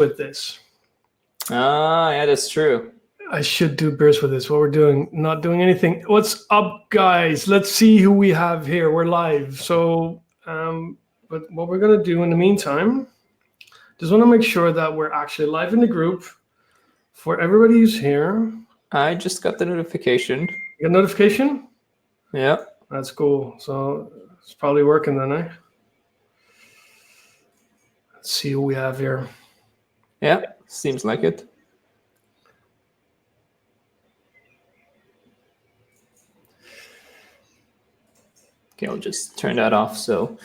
with this. Yeah, that's true. I should do beers with this. What we're doing, not doing anything. What's up, guys? Let's see who we have here. We're live. So, but what we're going to do in the meantime, just want to make sure that we're actually live in the group for everybody who's here. I just got the notification. You got a notification? Yeah. That's cool. So it's probably working then, eh? Let's see who we have here. Yeah, seems like it. Okay, I'll just turn that off so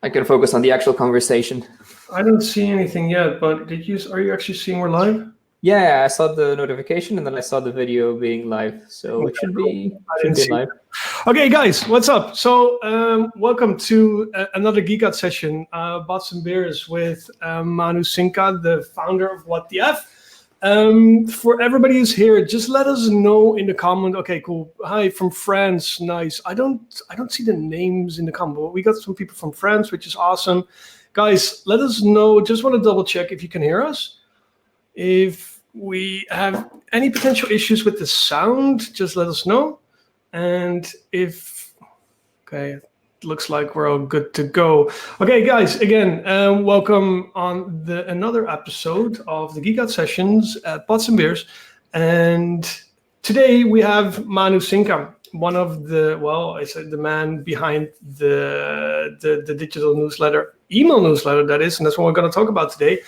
I can focus on the actual conversation. I don't see anything yet, but are you actually seeing we're live? Yeah, I saw the notification and then I saw the video being live, so it should be live. Okay, guys, what's up? So welcome to another Geek Out session, Bots and Beers with Manu Sinka, the founder of What the F. For everybody who's here, just let us know in the comment. Okay, cool. Hi from France. Nice. I don't see the names in the comment, but we got some people from France, which is awesome. Guys, let us know. Just want to double check if you can hear us. If we have any potential issues with the sound, just let us know. And okay, looks like we're all good to go. Okay, guys, again, welcome on another episode of the Geek Out Sessions at Bots and Beers. And today we have Manu Sinka, one of the man behind the digital newsletter, email newsletter that is, and that's what we're going to talk about today.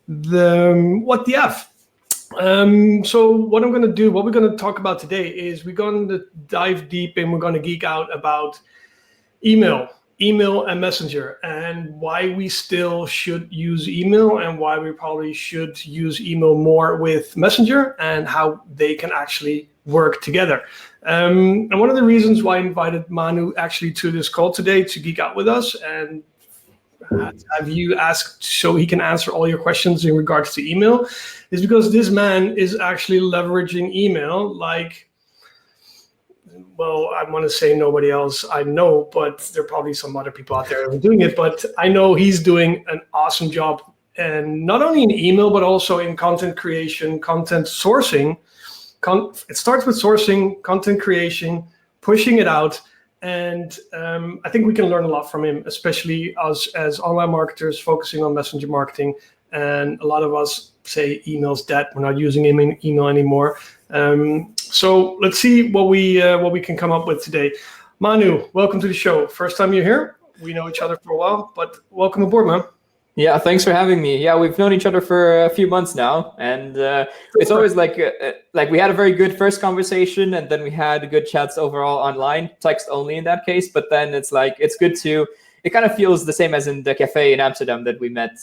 What the F? So what we're going to talk about today is we're going to dive deep and we're going to geek out about email and Messenger, and why we still should use email and why we probably should use email more with Messenger and how they can actually work together. And one of the reasons why I invited Manu actually to this call today to geek out with us and have you asked so he can answer all your questions in regards to email is because this man is actually leveraging email like, well, I want to say nobody else I know, but there are probably some other people out there who are doing it. But I know he's doing an awesome job, and not only in email, but also in content creation, content sourcing. It starts with sourcing, content creation, pushing it out. And I think we can learn a lot from him, especially us as online marketers focusing on messenger marketing. And a lot of us say email's dead. We're not using email anymore. So let's see what we can come up with today. Manu, welcome to the show. First time you're here. We know each other for a while, but welcome aboard, man. Yeah, thanks for having me. Yeah, we've known each other for a few months now, and it's always like we had a very good first conversation, and then we had good chats overall online, text only in that case. But then it's good to. It kind of feels the same as in the cafe in Amsterdam that we met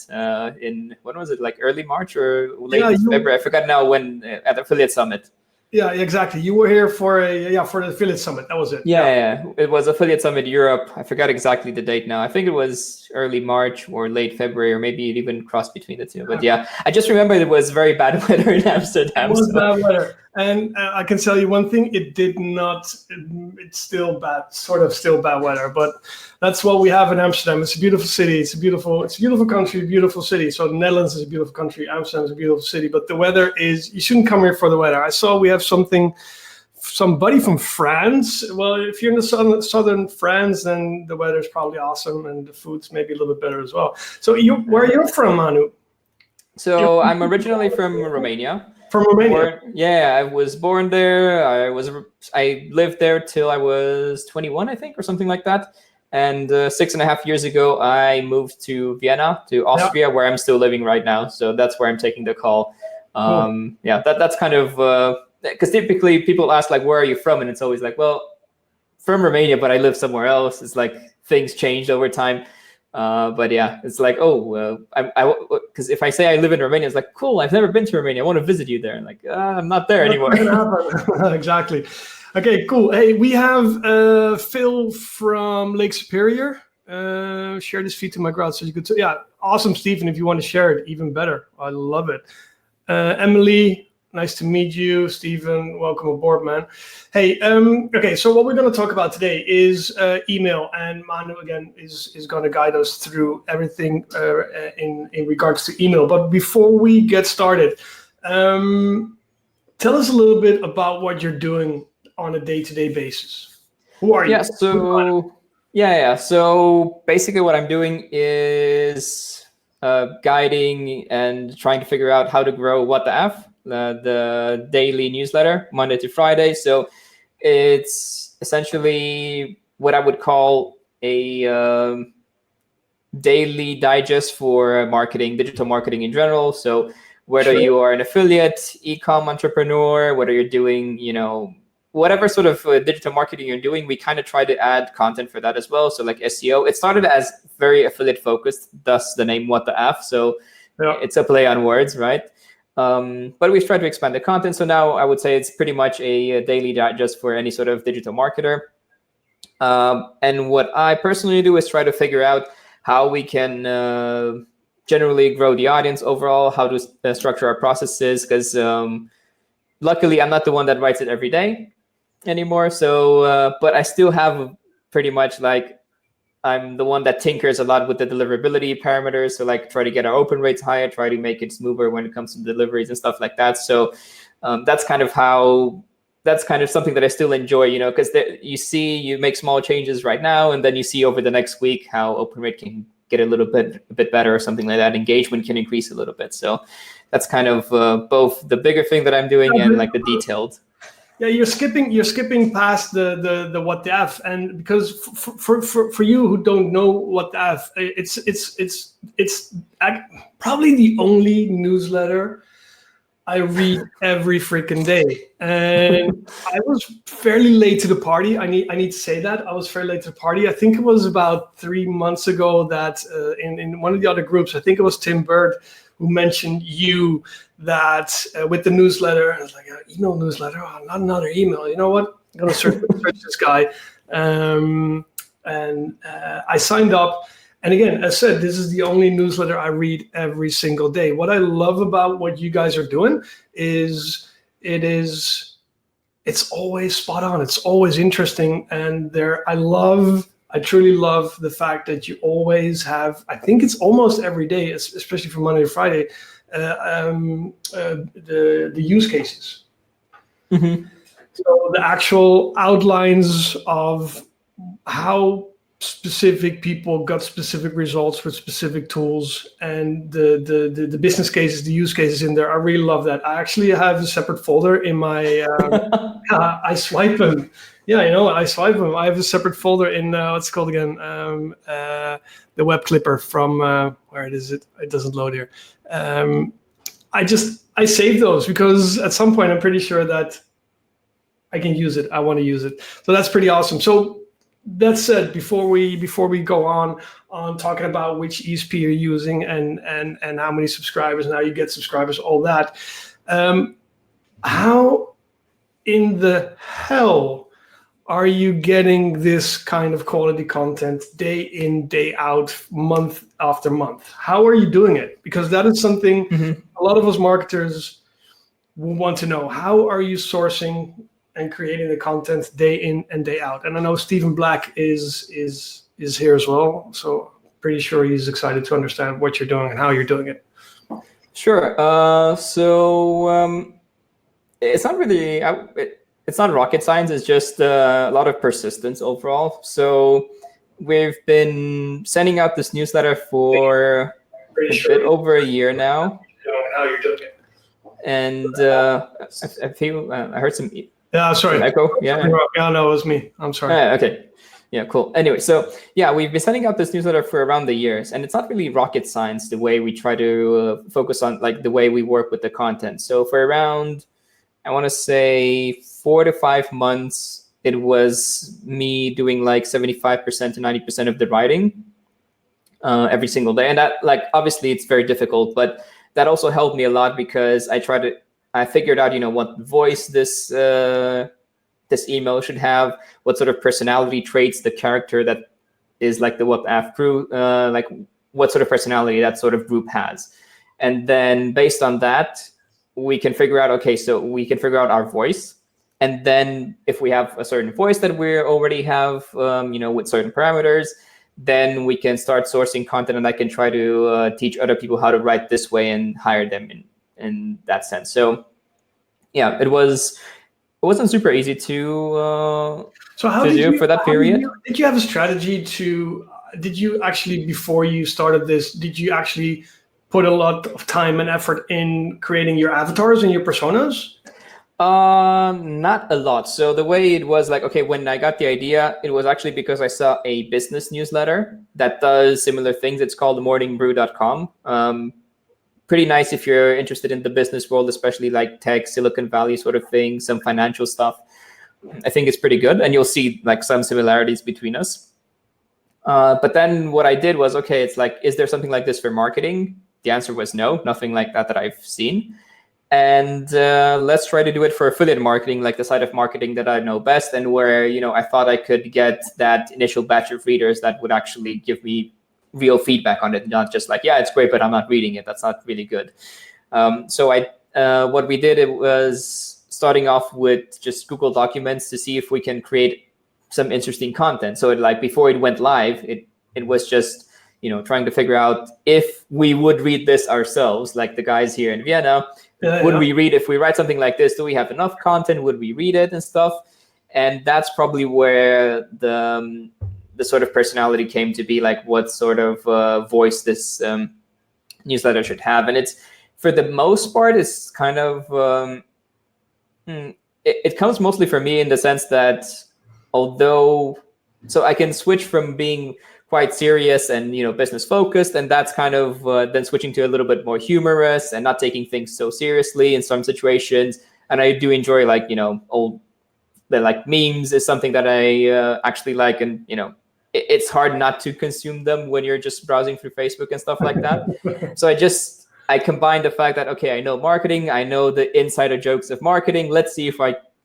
in, when was it, like early March or late February? I forgot now when, at the Affiliate Summit. Yeah, exactly. You were here for the Affiliate Summit. That was it. Yeah. It was Affiliate Summit Europe. I forgot exactly the date now. I think it was early March or late February, or maybe it even crossed between the two. But yeah, I just remember it was very bad weather in Amsterdam. It was bad weather. And I can tell you one thing, it did not, it's still bad, sort of still bad weather, but that's what we have in Amsterdam. It's a beautiful city. It's a beautiful country, beautiful city. So the Netherlands is a beautiful country. Amsterdam is a beautiful city, but the weather is, you shouldn't come here for the weather. I saw we have somebody from France. Well, if you're in the southern France, then the weather is probably awesome and the food's maybe a little bit better as well. So where are you from, Manu? So I'm originally from Romania. From Romania? I was born there. I lived there till I was 21, I think, or something like that. And 6.5 years ago, I moved to Vienna, to Austria, where I'm still living right now. So that's where I'm taking the call. Cool. Yeah, that's kind of, because typically people ask, like, where are you from? And it's always like, well, from Romania, but I live somewhere else. It's like things changed over time. But yeah, it's like, because if I say I live in Romania, it's like, cool, I've never been to Romania. I want to visit you there. And like, I'm not there anymore. Exactly. Okay, cool. Hey, we have Phil from Lake Superior. Share this feed to my crowd so you could. Yeah, awesome, Stephen. If you want to share it, even better. I love it. Emily Nice to meet you, Stephen. Welcome aboard, man. Hey, okay, so what we're going to talk about today is email, and Manu, again, is going to guide us through everything in regards to email. But before we get started, tell us a little bit about what you're doing on a day-to-day basis. Who are you? So basically what I'm doing is guiding and trying to figure out how to grow What the F, the daily newsletter, Monday to Friday. So it's essentially what I would call a daily digest for marketing, digital marketing in general. So whether you are an affiliate, e-com entrepreneur, whether you're doing, whatever sort of digital marketing you're doing, we kind of try to add content for that as well. So like SEO, it started as very affiliate focused, thus the name What the F. So it's a play on words, right? But we've tried to expand the content. So now I would say it's pretty much a daily digest for any sort of digital marketer. And what I personally do is try to figure out how we can generally grow the audience overall, how to structure our processes, because luckily I'm not the one that writes it every day anymore. So, but I still have pretty much like, I'm the one that tinkers a lot with the deliverability parameters. So like try to get our open rates higher, try to make it smoother when it comes to deliveries and stuff like that. So that's kind of something that I still enjoy, because you make small changes right now, and then you see over the next week how open rate can get a bit better or something like that. Engagement can increase a little bit. So that's kind of both the bigger thing that I'm doing and like the detailed. Yeah, you're skipping past the What the F, and because for you who don't know What the F, it's probably the only newsletter I read every freaking day, and I was fairly late to the party. I need to say that I was fairly late to the party. I think it was about 3 months ago that in one of the other groups, I think it was Tim Bird who mentioned you that with the newsletter. I was like, email newsletter, not another email. You know what? I'm gonna search this guy, and I signed up. And again, as said, this is the only newsletter I read every single day. What I love about what you guys are doing is it's always spot on. It's always interesting. And I truly love the fact that you always have, I think it's almost every day, especially from Monday to Friday, the use cases. Mm-hmm. So the actual outlines of how specific people got specific results with specific tools, and the business cases, the use cases in there. I really love that. I actually have a separate folder in my I swipe them. Yeah, I swipe them. I have a separate folder in what's it called again, the web clipper from where is it? It doesn't load here. I save those because at some point I'm pretty sure that I can use it. I want to use it. So that's pretty awesome. So that said, before we go on talking about which ESP you're using and how many subscribers and how you get subscribers, all that, how in the hell are you getting this kind of quality content day in, day out, month after month? How are you doing it? Because that is something a lot of us marketers will want to know. How are you sourcing and creating the content day in and day out? And I know Stephen Black is here as well, so pretty sure he's excited to understand what you're doing and how you're doing it. Sure. So it's not really it's not rocket science. It's just a lot of persistence overall. So we've been sending out this newsletter for a bit over a year now. How you're doing it. And I heard some. Yeah, sorry. Echo? Yeah, no, it was me. I'm sorry. Okay. Yeah, cool. Anyway, so yeah, we've been sending out this newsletter for around the years, and it's not really rocket science the way we try to focus on, like the way we work with the content. So for around, I want to say 4 to 5 months, it was me doing like 75% to 90% of the writing every single day. And that, like, obviously it's very difficult, but that also helped me a lot because I figured out, what voice this email should have, what sort of personality traits the character that is like the WhatsApp crew, like what sort of personality that sort of group has. And then based on that, we can figure out, okay, so we can figure out our voice. And then if we have a certain voice that we already have, with certain parameters, then we can start sourcing content, and I can try to teach other people how to write this way and hire them in that sense. So yeah, it wasn't super easy to do for that period. Did you have a strategy did you actually, before you started this, did you actually put a lot of time and effort in creating your avatars and your personas? Not a lot. So the way it was, like, okay, when I got the idea, it was actually because I saw a business newsletter that does similar things. It's called morningbrew.com. Pretty nice if you're interested in the business world, especially like tech, Silicon Valley sort of thing, some financial stuff. I think it's pretty good, and you'll see like some similarities between us. But then what I did was, okay, it's like, is there something like this for marketing? The answer was no, nothing like that I've seen. And let's try to do it for affiliate marketing, like the side of marketing that I know best, and where, I thought I could get that initial batch of readers that would actually give me real feedback on it, not just like, yeah, it's great, but I'm not reading it. That's not really good. So what we did, it was starting off with just Google Documents to see if we can create some interesting content. So before it went live, it was just, trying to figure out if we would read this ourselves, like the guys here in Vienna. Would we read, if we write something like this, do we have enough content? Would we read it and stuff? And that's probably where the sort of personality came to be, like what sort of voice this newsletter should have. And it's, for the most part, it's kind of, it comes mostly for me in the sense that so I can switch from being quite serious and business focused, and that's kind of then switching to a little bit more humorous and not taking things so seriously in some situations. And I do enjoy memes is something that I actually like, and it's hard not to consume them when you're just browsing through Facebook and stuff like that. So I combine the fact that, okay, I know marketing, I know the insider jokes of marketing. Let's see if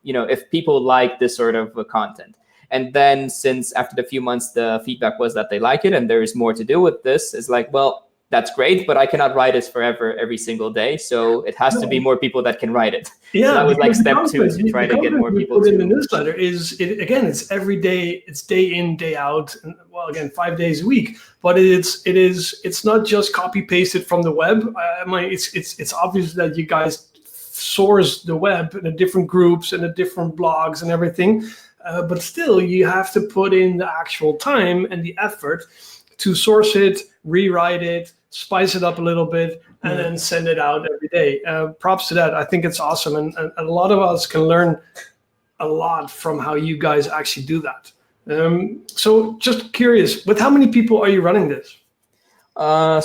if people like this sort of content. And then, since after the few months, the feedback was that they like it and there is more to do with this, it's like, well, that's great, but I cannot write this forever every single day. So it has to be more people that can write it. Yeah, so that was like step 2, to try to get more people to. In the newsletter it's every day, it's day in, day out, and well, again, 5 days a week. But it's not just copy pasted from the web. It's obvious that you guys source the web in the different groups and the different blogs and everything. But still, you have to put in the actual time and the effort to source it, rewrite it, spice it up a little bit, and then send it out every day. Props to that. I think it's awesome. And a lot of us can learn a lot from how you guys actually do that. So just curious, with how many people are you running this?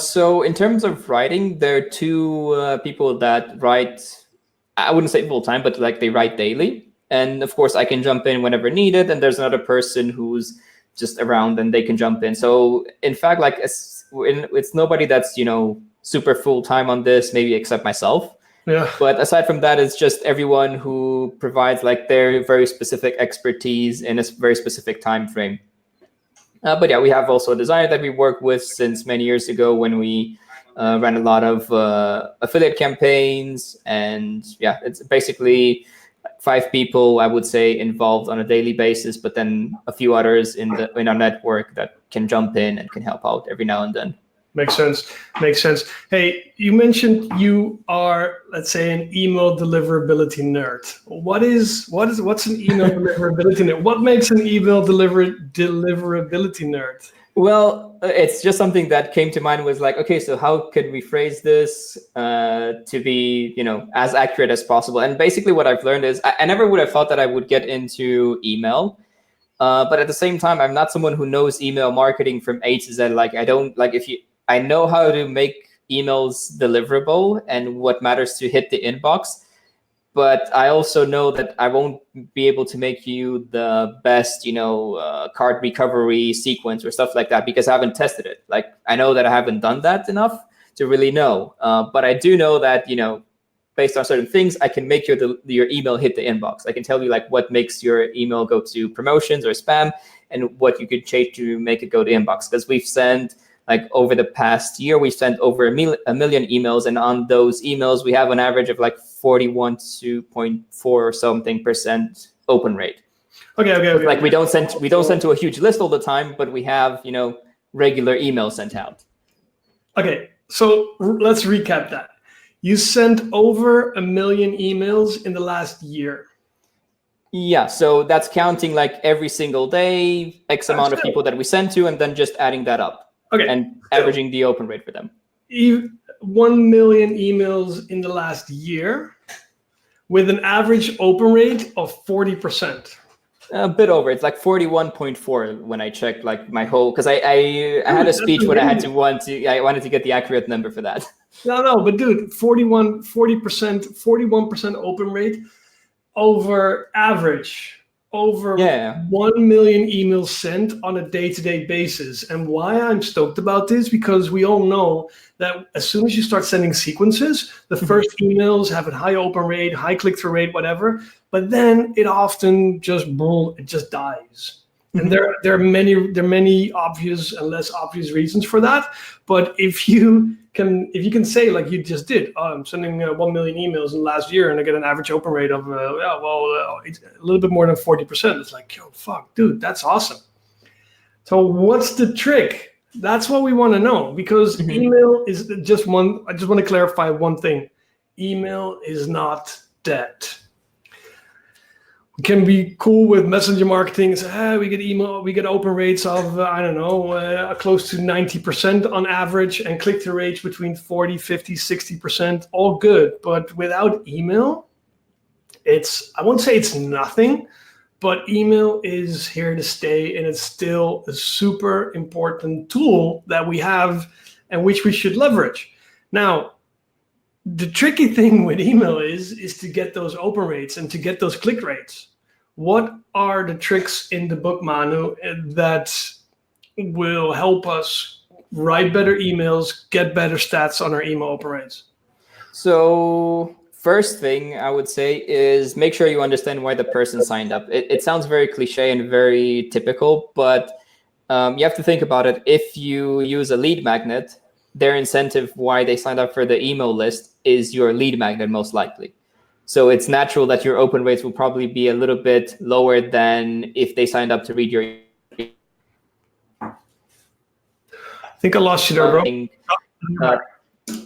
So in terms of writing, there are 2 people that write, I wouldn't say full time, but like they write daily. And of course, I can jump in whenever needed. And there's another person who's just around and they can jump in. So in fact, like it's nobody that's, super full time on this, maybe except myself. Yeah. But aside from that, it's just everyone who provides like their very specific expertise in a very specific time frame. But yeah, we have also a designer that we work with since many years ago when we ran a lot of affiliate campaigns. And yeah, it's basically 5 people, I would say, involved on a daily basis, but then a few others in our network that can jump in and can help out every now and then. Makes sense. Hey, you mentioned you are, let's say, an email deliverability nerd. What's an email deliverability nerd? What makes an email deliverability nerd? Well, it's just something that came to mind, was like, okay, so how could we phrase this to be, as accurate as possible? And basically what I've learned is I never would have thought that I would get into email. But at the same time, I'm not someone who knows email marketing from A to Z. Like I know how to make emails deliverable and what matters to hit the inbox. But I also know that I won't be able to make you the best, card recovery sequence or stuff like that, because I haven't tested it. Like, I know that I haven't done that enough to really know. But I do know that, based on certain things, I can make your email hit the inbox. I can tell you like what makes your email go to promotions or spam, and what you could change to make it go to inbox. Because we've sent like over the past year, we sent over a million emails, and on those emails, we have an average of like 41.4 or something % open rate. Okay. Like we don't send to a huge list all the time, but we have, you know, regular emails sent out. Okay, so let's recap that. You sent over 1 million emails in the last year. Yeah, so that's counting like every single day, X amount of people that we send to, and then just adding that up. Okay. And averaging the open rate for them. 1 million emails in the last year with an average open rate of 40%. A bit over. It's like 41.4 when I checked like my whole, because I had a speech when I wanted to get the accurate number for that. No, but dude, 41% open rate over average. Over 1 million emails sent on a day-to-day basis. And why I'm stoked about this, because we all know that as soon as you start sending sequences, the first emails have a high open rate, high click-through rate, whatever, but then it often just dies. And there are many obvious and less obvious reasons for that. But if you can say, like you just did, I'm sending 1 million emails in the last year and I get an average open rate of it's a little bit more than 40%. It's like, yo, fuck, dude, that's awesome. So what's the trick? That's what we want to know, because email is just one. I just want to clarify one thing. Email is not dead. We can be cool with messenger marketing. Say, we get email, we get open rates of, close to 90% on average, and click-through rates between 40, 50, 60%, all good. But without email, I won't say it's nothing, but email is here to stay, and it's still a super important tool that we have and which we should leverage. Now, the tricky thing with email is to get those open rates and to get those click rates. What are the tricks in the book, Manu, that will help us write better emails, get better stats on our email open rates? So first thing I would say is make sure you understand why the person signed up. It sounds very cliche and very typical, but you have to think about it. If you use a lead magnet, their incentive why they signed up for the email list is your lead magnet, most likely. So it's natural that your open rates will probably be a little bit lower than if they signed up to read your. I think I lost you there, bro.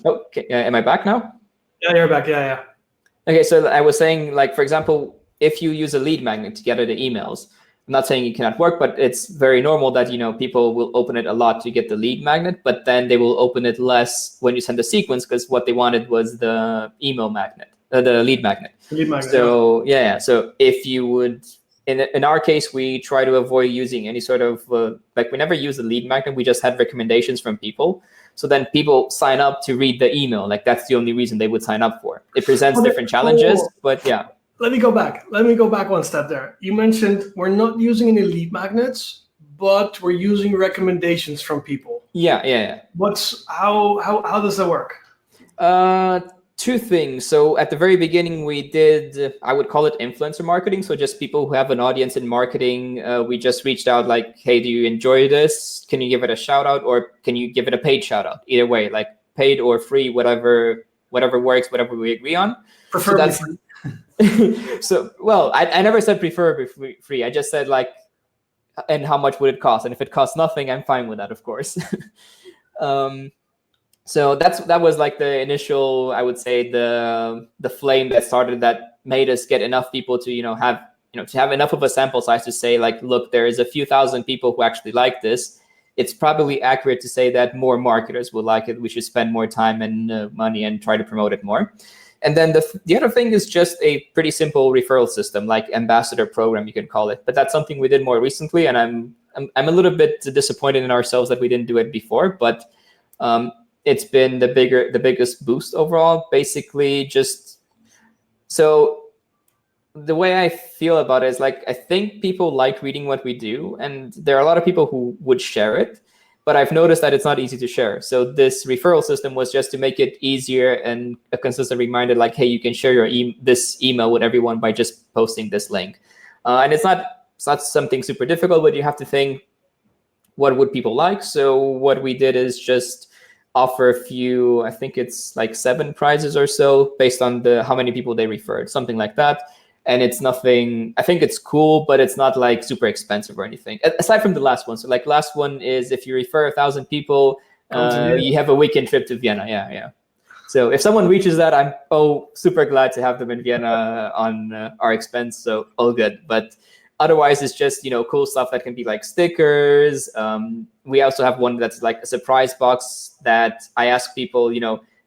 Okay, am I back now? Yeah, you're back. Yeah. Okay, so I was saying, like, for example, if you use a lead magnet to gather the emails, I'm not saying it cannot work, but it's very normal that, people will open it a lot to get the lead magnet, but then they will open it less when you send the sequence, because what they wanted was the email magnet, the lead magnet. So so if you would, in our case, we try to avoid using any sort of, we never use the lead magnet. We just had recommendations from people. So then people sign up to read the email. Like, that's the only reason they would sign up for. It presents different challenges, but yeah. Let me go back one step there. You mentioned we're not using any lead magnets, but we're using recommendations from people. Yeah. How does that work? Two things. So at the very beginning, we did, I would call it influencer marketing. So just people who have an audience in marketing. We just reached out like, hey, do you enjoy this? Can you give it a shout out, or can you give it a paid shout out? Either way, like paid or free, whatever works, whatever we agree on. Preferably free. So, well, I never said preferably free. I just said like, and how much would it cost? And if it costs nothing, I'm fine with that, of course. So that was like the initial, I would say, the flame that started, that made us get enough people to have enough of a sample size to say like, look, there is a few thousand people who actually like this. It's probably accurate to say that more marketers will like it. We should spend more time and money and try to promote it more. And then the other thing is just a pretty simple referral system, like ambassador program, you can call it. But that's something we did more recently, and I'm a little bit disappointed in ourselves that we didn't do it before. But it's been the biggest boost overall. Basically, just so the way I feel about it is like, I think people like reading what we do, and there are a lot of people who would share it. But I've noticed that it's not easy to share. So this referral system was just to make it easier and a consistent reminder, like, hey, you can share this email with everyone by just posting this link. And it's not something super difficult, but you have to think, what would people like. So what we did is just offer a few, I think it's like 7 prizes or so based on how many people they referred, something like that. And it's nothing, I think it's cool, but it's not like super expensive or anything, aside from the last one. So like last one is if you refer 1,000 people, you have a weekend trip to Vienna. Yeah. So if someone reaches that, I'm super glad to have them in Vienna on our expense. So all good. But otherwise, it's just, cool stuff that can be like stickers. We also have one that's like a surprise box that I ask people,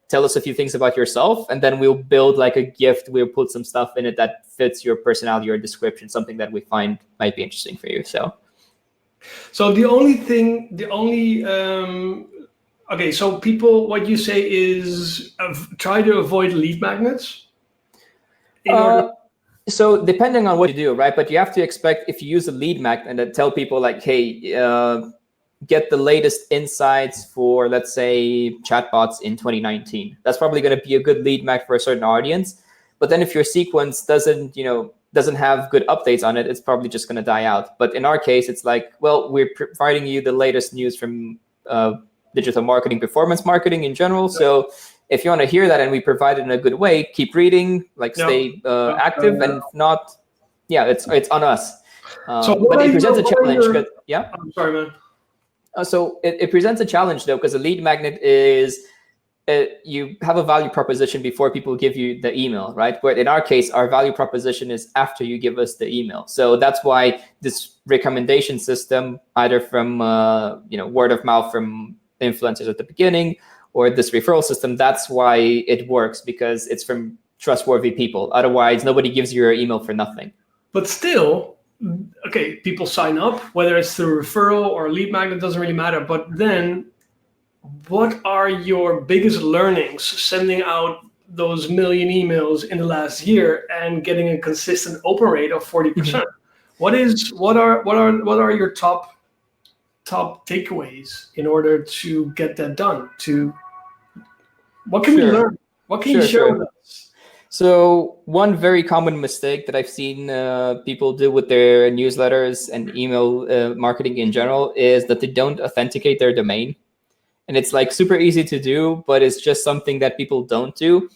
tell us a few things about yourself, and then we'll build like a gift. We'll put some stuff in it that fits your personality or description, something that we find might be interesting for you. So okay, so people, what you say is try to avoid lead magnets in order. So depending on what you do, right? But you have to expect, if you use a lead magnet and tell people like, hey, get the latest insights for, let's say, chatbots in 2019. That's probably going to be a good lead magnet for a certain audience. But then if your sequence doesn't have good updates on it, it's probably just going to die out. But in our case, it's like, well, we're providing you the latest news from digital marketing, performance marketing in general. So if you want to hear that and we provide it in a good way, keep reading, stay active, and if not, it's on us. But it presents a challenge. Yeah. I'm sorry, man. So it presents a challenge though, because a lead magnet is you have a value proposition before people give you the email, right? But in our case, our value proposition is after you give us the email. So that's why this recommendation system, either from word of mouth from influencers at the beginning, or this referral system, that's why it works, because it's from trustworthy people. Otherwise, nobody gives you your email for nothing. But still, okay, people sign up, whether it's through referral or lead magnet, doesn't really matter. But then what are your biggest learnings sending out those million emails in the last year and getting a consistent open rate of 40%? Mm-hmm. What are your top takeaways in order to get that done? What can we learn? What can you share with us? So one very common mistake that I've seen people do with their newsletters and email marketing in general is that they don't authenticate their domain. And it's like super easy to do, but it's just something that people don't do.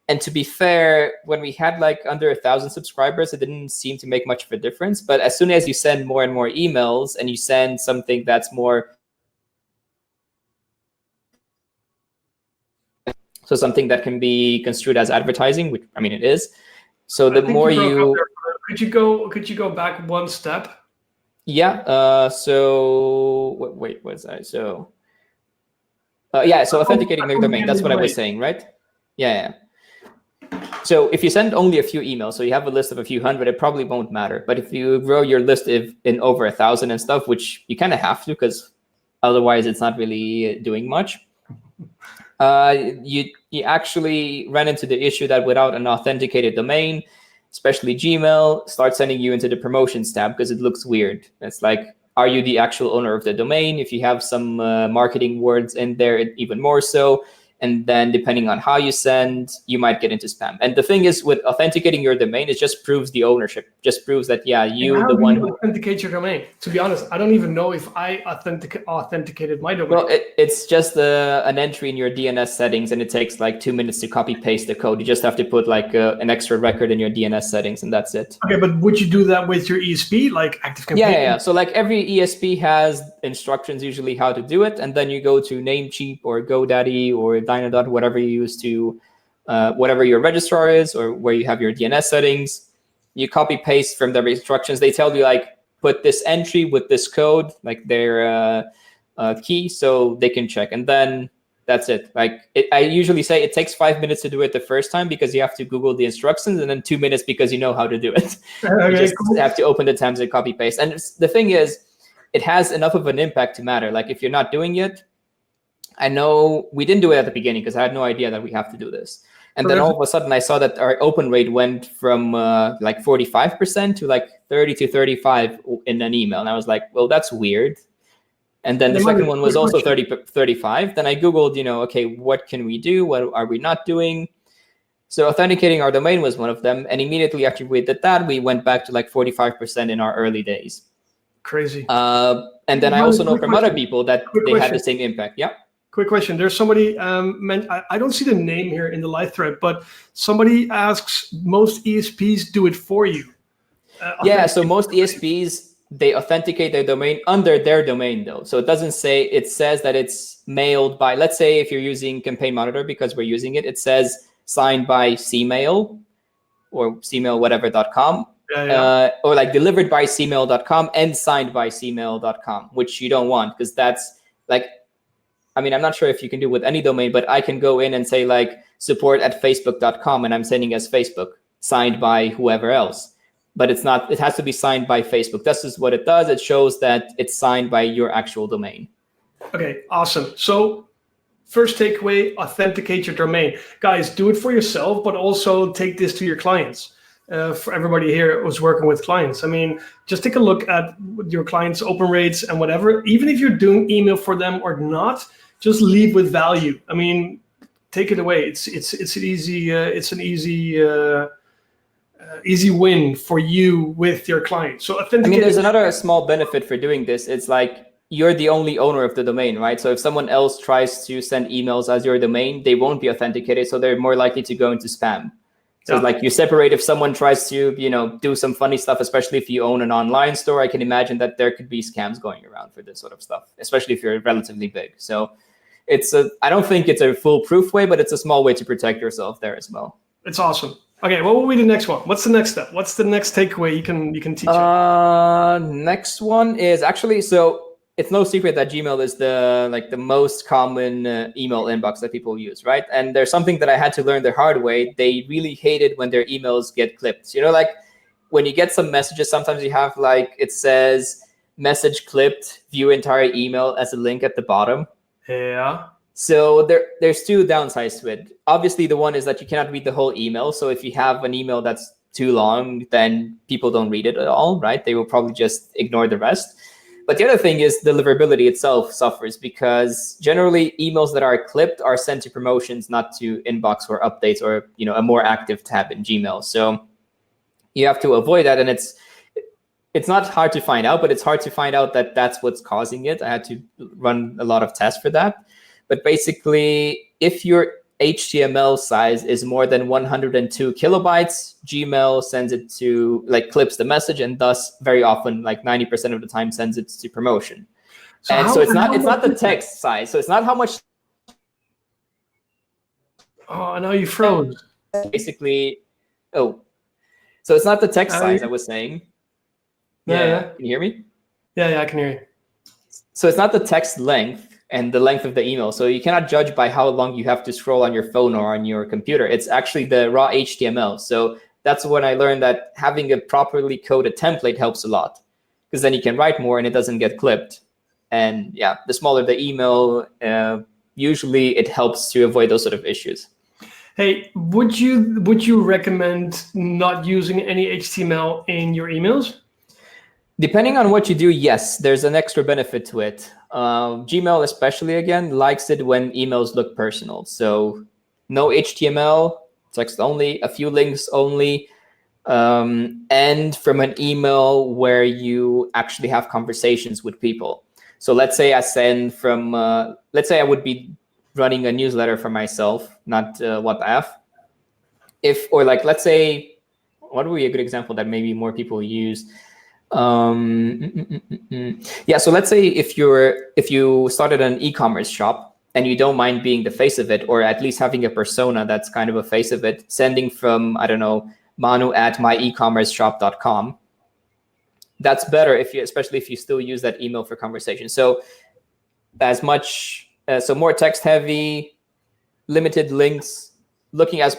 And to be fair, when we had like under 1,000 subscribers, it didn't seem to make much of a difference. But as soon as you send more and more emails and you send something that's more, so something that can be construed as advertising, which I mean it is. So the more you could you go back one step? Yeah. So wait, what's that? So so authenticating their domain. That's what I was saying, right? Yeah. So if you send only a few emails, so you have a list of a few hundred, it probably won't matter. But if you grow your list in over 1,000 and stuff, which you kind of have to, because otherwise it's not really doing much. You actually ran into the issue that without an authenticated domain, especially Gmail, start sending you into the promotions tab because it looks weird. It's like, are you the actual owner of the domain? If you have some marketing words in there, even more so. And then depending on how you send, you might get into spam. And the thing is, with authenticating your domain, it just proves the ownership. Just proves that, you the one who authenticate your domain. To be honest, I don't even know if I authenticated my domain. Well, it's just an entry in your DNS settings, and it takes like 2 minutes to copy paste the code. You just have to put like an extra record in your DNS settings, and that's it. Okay, but would you do that with your ESP, like ActiveCampaign? Yeah. So like every ESP has instructions usually how to do it, and then you go to Namecheap or GoDaddy or Dynadot, whatever you use to, whatever your registrar is or where you have your DNS settings. You copy paste from their instructions. They tell you like, put this entry with this code, like their key, so they can check. And then that's it. Like I usually say it takes 5 minutes to do it the first time because you have to Google the instructions, and then 2 minutes because you know how to do it. Okay, you just have to open the tabs and copy paste. And the thing is, it has enough of an impact to matter. Like if you're not doing it, I know we didn't do it at the beginning because I had no idea that we have to do this. And then all of a sudden I saw that our open rate went from like 45% to like 30 to 35 in an email. And I was like, well, that's weird. And then the second one was also 35. Then I Googled, okay, what can we do? What are we not doing? So authenticating our domain was one of them. And immediately after we did that, we went back to like 45% in our early days. Crazy. And then I also know Quick from question. other people that Quick they had question. the same impact. Yeah. Quick question. There's somebody, I don't see the name here in the live thread, but somebody asks, most ESPs do it for you. Yeah, so most ESPs, they authenticate their domain under their domain though. So it says that it's mailed by, let's say if you're using Campaign Monitor, because we're using it, it says signed by Cmail or cmailwhatever.com. Or like delivered by cmail.com and signed by cmail.com, which you don't want, because that's like, I mean, I'm not sure if you can do with any domain, but I can go in and say like support@facebook.com and I'm sending as Facebook, signed by whoever else. But it's not, it has to be signed by Facebook. This is what it does. It shows that it's signed by your actual domain. Okay, awesome. So first takeaway, authenticate your domain. Guys, do it for yourself, but also take this to your clients. For everybody here who's working with clients. I mean, just take a look at your clients' open rates and whatever. Even if you're doing email for them or not, just lead with value. I mean, take it away. It's an easy win for you with your client. So I mean, there's another small benefit for doing this. It's like you're the only owner of the domain, right? So if someone else tries to send emails as your domain, they won't be authenticated, so they're more likely to go into spam. So like you separate if someone tries to, do some funny stuff, especially if you own an online store, I can imagine that there could be scams going around for this sort of stuff, especially if you're relatively big. So I don't think it's a foolproof way, but it's a small way to protect yourself there as well. It's awesome. Okay, what will be the next one? What's the next step? What's the next takeaway you can teach us? Next one is actually, so it's no secret that Gmail is the most common email inbox that people use, right? And there's something that I had to learn the hard way. They really hate it when their emails get clipped. Like when you get some messages, sometimes you have like, it says message clipped, view entire email as a link at the bottom. Yeah. So there's two downsides to it. Obviously, the one is that you cannot read the whole email. So if you have an email that's too long, then people don't read it at all, right? They will probably just ignore the rest. But the other thing is deliverability itself suffers, because generally emails that are clipped are sent to promotions, not to inbox or updates or a more active tab in Gmail. So you have to avoid that, and it's not hard to find out, but it's hard to find out that that's what's causing it. I had to run a lot of tests for that. But basically, if your HTML size is more than 102 kilobytes, Gmail sends it to, clips the message, and thus very often, 90% of the time, sends it to promotion. So it's not the text size. So it's not how much. Oh, now you froze. Basically, so it's not the text size I was saying. Yeah. Can you hear me? Yeah, I can hear you. So it's not the text length and the length of the email. So you cannot judge by how long you have to scroll on your phone or on your computer. It's actually the raw HTML. So that's when I learned that having a properly coded template helps a lot, because then you can write more and it doesn't get clipped. And yeah, the smaller the email, usually it helps to avoid those sort of issues. Hey, would you recommend not using any HTML in your emails? Depending on what you do, yes, there's an extra benefit to it. Gmail especially, again, likes it when emails look personal. So no HTML, text only, a few links only, and from an email where you actually have conversations with people. So let's say I send from, let's say I would be running a newsletter for myself, not WhatsApp. Let's say, what would be a good example that maybe more people use? Yeah, so let's say if you started an e-commerce shop and you don't mind being the face of it, or at least having a persona that's kind of a face of it, sending from, I don't know, manu@myecommerceshop.com, that's better especially if you still use that email for conversation. So more text heavy, limited links, looking as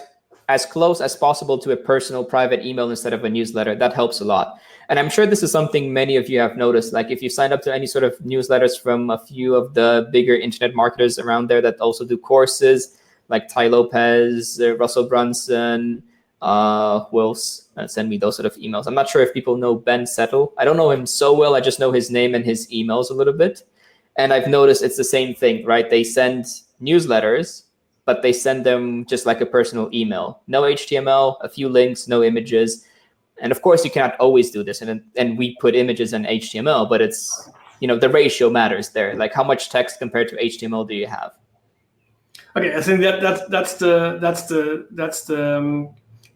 close as possible to a personal private email instead of a newsletter, that helps a lot. And I'm sure this is something many of you have noticed. Like if you signed up to any sort of newsletters from a few of the bigger internet marketers around there that also do courses, like Ty Lopez, Russell Brunson, who else send me those sort of emails? I'm not sure if people know Ben Settle. I don't know him so well. I just know his name and his emails a little bit. And I've noticed it's the same thing, right? They send newsletters, but they send them just like a personal email. No HTML, a few links, no images. And of course, you cannot always do this. And we put images in HTML, but it's the ratio matters there. Like how much text compared to HTML do you have? Okay, I think that's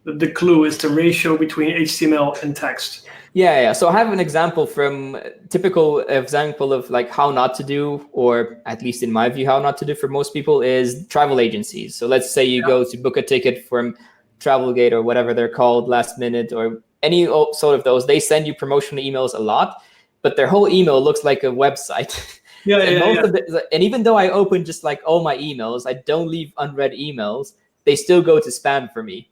the clue is the ratio between HTML and text. Yeah. So I have an typical example of like how not to do, or at least in my view, how not to do for most people is travel agencies. So let's say you go to book a ticket from Travelgate or whatever they're called, Last Minute or any sort of those. They send you promotional emails a lot, but their whole email looks like a website. And even though I open just like all my emails, I don't leave unread emails, they still go to spam for me.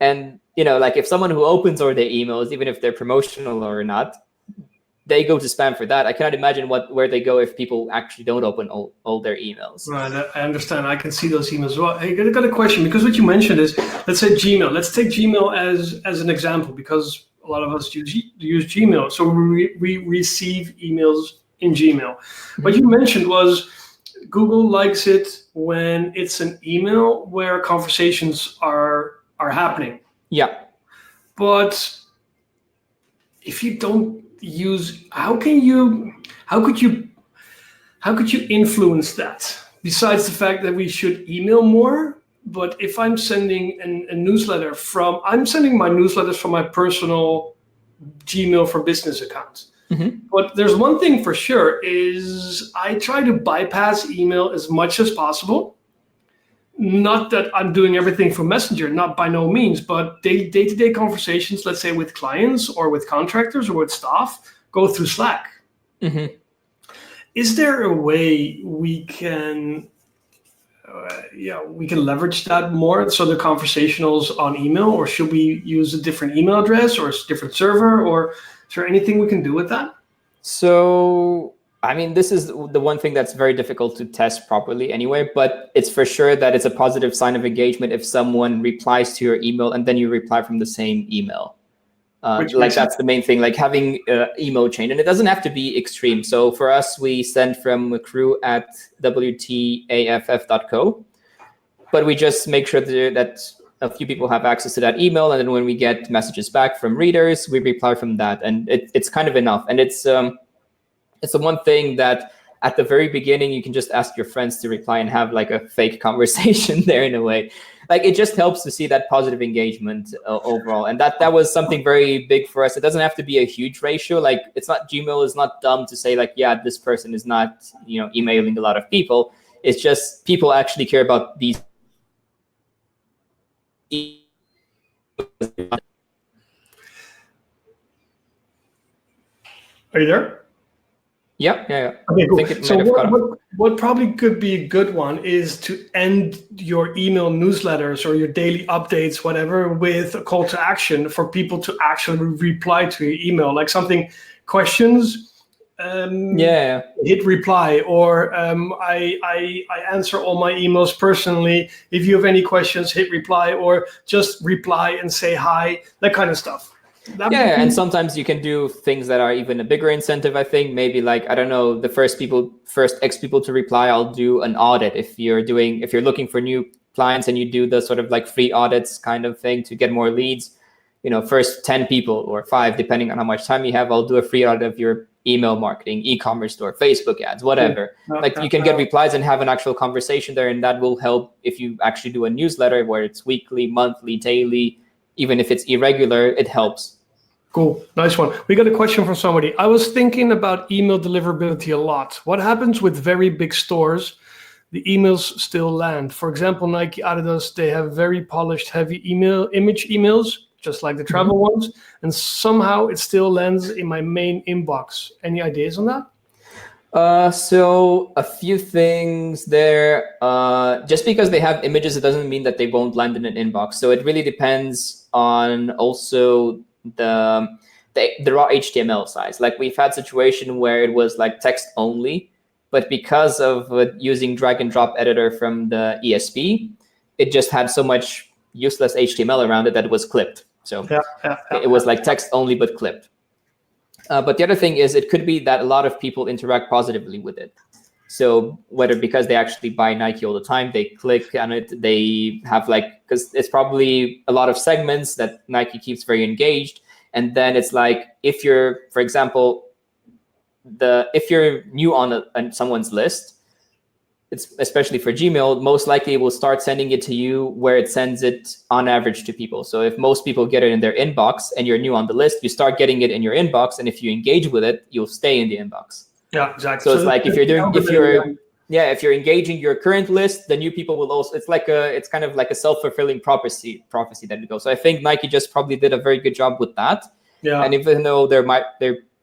And, like if someone who opens all their emails, even if they're promotional or not, they go to spam for that. I cannot imagine where they go if people actually don't open all their emails. Right, I understand. I can see those emails. Well, hey, I got a question, because what you mentioned is, let's say Gmail. Let's take Gmail as an example, because a lot of us use Gmail. So we receive emails in Gmail. Mm-hmm. What you mentioned was Google likes it when it's an email where conversations are happening. Yeah. But if you don't use, how could you influence that? Besides the fact that we should email more, but if I'm sending a newsletter I'm sending my newsletters from my personal Gmail for Business account. Mm-hmm. But there's one thing for sure is I try to bypass email as much as possible. Not that I'm doing everything from Messenger, not by no means, but day-to-day conversations, let's say with clients or with contractors or with staff, go through Slack. Mm-hmm. Is there a way we can leverage that more, so the conversationals on email, or should we use a different email address or a different server, or is there anything we can do with that? So, I mean, this is the one thing that's very difficult to test properly anyway, but it's for sure that it's a positive sign of engagement if someone replies to your email and then you reply from the same email. That's the main thing, like having email chain, and it doesn't have to be extreme. So for us, we send from crew@wtaff.co, but we just make sure that a few people have access to that email, and then when we get messages back from readers, we reply from that, and it's kind of enough. And it's the one thing that at the very beginning you can just ask your friends to reply and have like a fake conversation there in a way. Like it just helps to see that positive engagement overall, and that was something very big for us. It doesn't have to be a huge ratio. Like Gmail is not dumb to say like, yeah, this person is not emailing a lot of people. It's just people actually care about these. Are you there? Yeah. Okay, cool. So what probably could be a good one is to end your email newsletters or your daily updates, whatever, with a call to action for people to actually reply to your email, like something, questions, hit reply, or I answer all my emails personally. If you have any questions, hit reply, or just reply and say hi, that kind of stuff. And sometimes you can do things that are even a bigger incentive, I think. Maybe like, I don't know, the first X people to reply, I'll do an audit. If you're looking for new clients and you do the sort of like free audits kind of thing to get more leads, first 10 people or 5, depending on how much time you have, I'll do a free audit of your email marketing, e-commerce store, Facebook ads, whatever. You can get replies and have an actual conversation there, and that will help if you actually do a newsletter where it's weekly, monthly, daily, even if it's irregular, it helps. Cool. Nice one. We got a question from somebody. I was thinking about email deliverability a lot. What happens with very big stores? The emails still land. For example, Nike, Adidas, they have very polished, heavy image emails, just like the travel ones. And somehow it still lands in my main inbox. Any ideas on that? So a few things there. Just because they have images, it doesn't mean that they won't land in an inbox. So it really depends on also the raw HTML size. Like we've had situation where it was like text only, but because of using drag and drop editor from the ESP, it just had so much useless HTML around it that it was clipped. So it was like text only, but clipped. But the other thing is it could be that a lot of people interact positively with it. So whether because they actually buy Nike all the time, they click on it, they have because it's probably a lot of segments that Nike keeps very engaged. And then it's like, if you're, for example, if you're new on someone's list, it's especially for Gmail, most likely it will start sending it to you where it sends it on average to people. So if most people get it in their inbox and you're new on the list, you start getting it in your inbox. And if you engage with it, you'll stay in the inbox. Yeah, exactly. So it's like if you're engaging your current list, the new people will also, it's kind of like a self-fulfilling prophecy that it goes. So I think Nike just probably did a very good job with that. Yeah. And even though they're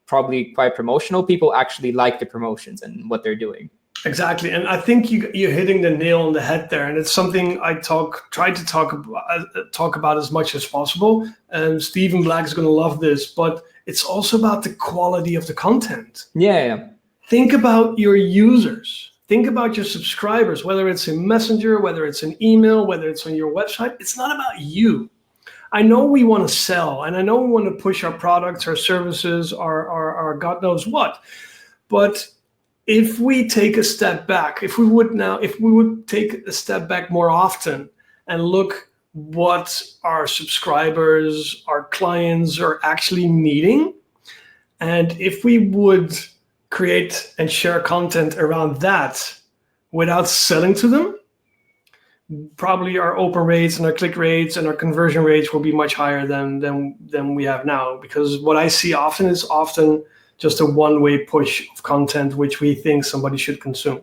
probably quite promotional, people actually like the promotions and what they're doing. Exactly, and I think you're hitting the nail on the head there, and it's something I try to talk about as much as possible. And Stephen Black is going to love this, but it's also about the quality of the content. Yeah. Think about your users. Think about your subscribers, whether it's in Messenger, whether it's in email, whether it's on your website. It's not about you. I know we want to sell, and I know we want to push our products, our services, our God knows what, but if we take a step back, if we would take a step back more often and look what our subscribers, our clients are actually needing, and if we would create and share content around that without selling to them, probably our open rates and our click rates and our conversion rates will be much higher than we have now. Because what I see often is just a one-way push of content which we think somebody should consume.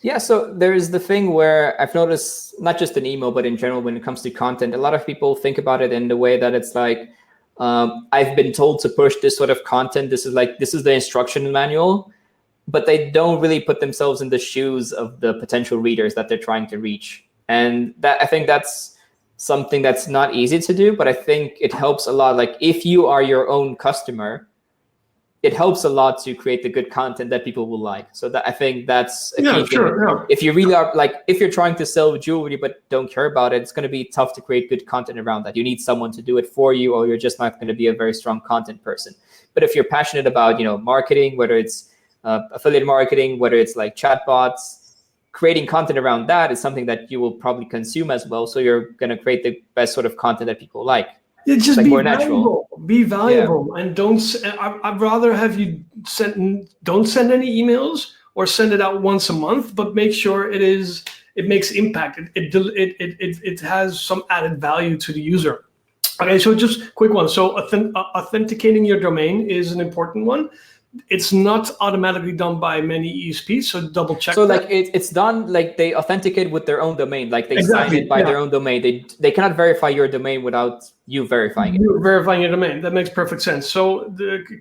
Yeah, so there's the thing where I've noticed, not just in email, but in general, when it comes to content, a lot of people think about it in the way that it's like, I've been told to push this sort of content. This is the instruction manual, but they don't really put themselves in the shoes of the potential readers that they're trying to reach. And I think that's something that's not easy to do, but I think it helps a lot. Like if you are your own customer, it helps a lot to create the good content that people will like. So that I think that's a key thing. Yeah. If you really are if you're trying to sell jewelry but don't care about it, it's going to be tough to create good content around that. You need someone to do it for you, or you're just not going to be a very strong content person. But if you're passionate about marketing, whether it's affiliate marketing, whether it's like chatbots, creating content around that is something that you will probably consume as well. So you're going to create the best sort of content that people like. It's just be valuable. Be valuable, and don't. I'd rather have you don't send any emails or send it out once a month, but make sure it makes impact. It has some added value to the user. Okay, so just quick one. So authenticating your domain is an important one. It's not automatically done by many ESPs, so double check. So it's done, like they authenticate with their own domain, like they sign it by their own domain. They cannot verify your domain without you verifying it. You're verifying your domain. That makes perfect sense. So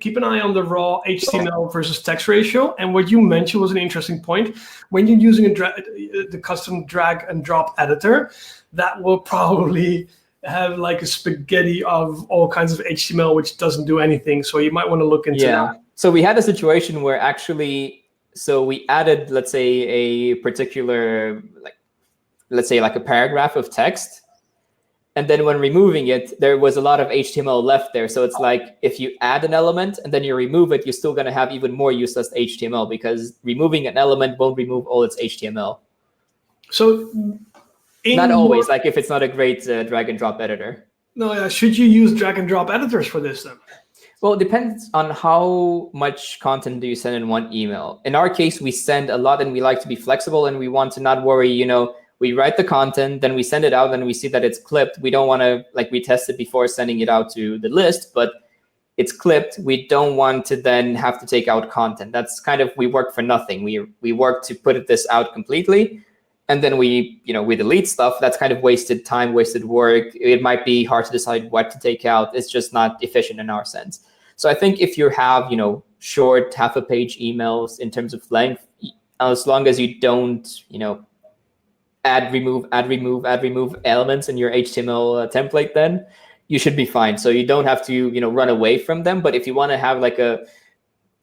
keep an eye on the raw HTML versus text ratio. And what you mentioned was an interesting point. When you're using the custom drag and drop editor, that will probably have like a spaghetti of all kinds of HTML, which doesn't do anything. So you might want to look into that. So we had a situation where we added, let's say, a particular, let's say a paragraph of text. And then when removing it, there was a lot of HTML left there. So it's like if you add an element and then you remove it, you're still going to have even more useless HTML, because removing an element won't remove all its HTML. So not always, like if it's not a great drag and drop editor. No, yeah. Should you use drag and drop editors for this then? Well, it depends on how much content do you send in one email. In our case, we send a lot and we like to be flexible and we want to not worry, we write the content, then we send it out and we see that it's clipped. We don't want to, we test it before sending it out to the list, but it's clipped. We don't want to then have to take out content. That's kind of, we work for nothing. We work to put this out completely. And then we delete stuff. That's kind of wasted time, wasted work. It might be hard to decide what to take out. It's just not efficient in our sense. So I think if you have, short half a page emails in terms of length, as long as you don't, add, remove elements in your HTML template, then you should be fine. So you don't have to, run away from them. But if you want to have a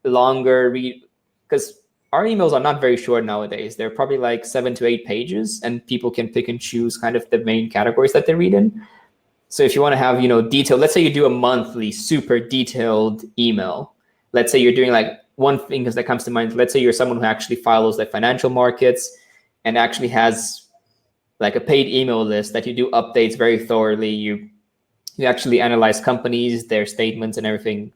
longer read, because our emails are not very short nowadays. They're probably 7 to 8 pages, and people can pick and choose kind of the main categories that they read in. So if you want to have, detail, let's say you do a monthly super detailed email. Let's say you're doing one thing that comes to mind. Let's say you're someone who actually follows the financial markets and actually has a paid email list that you do updates very thoroughly. You actually analyze companies, their statements and everything,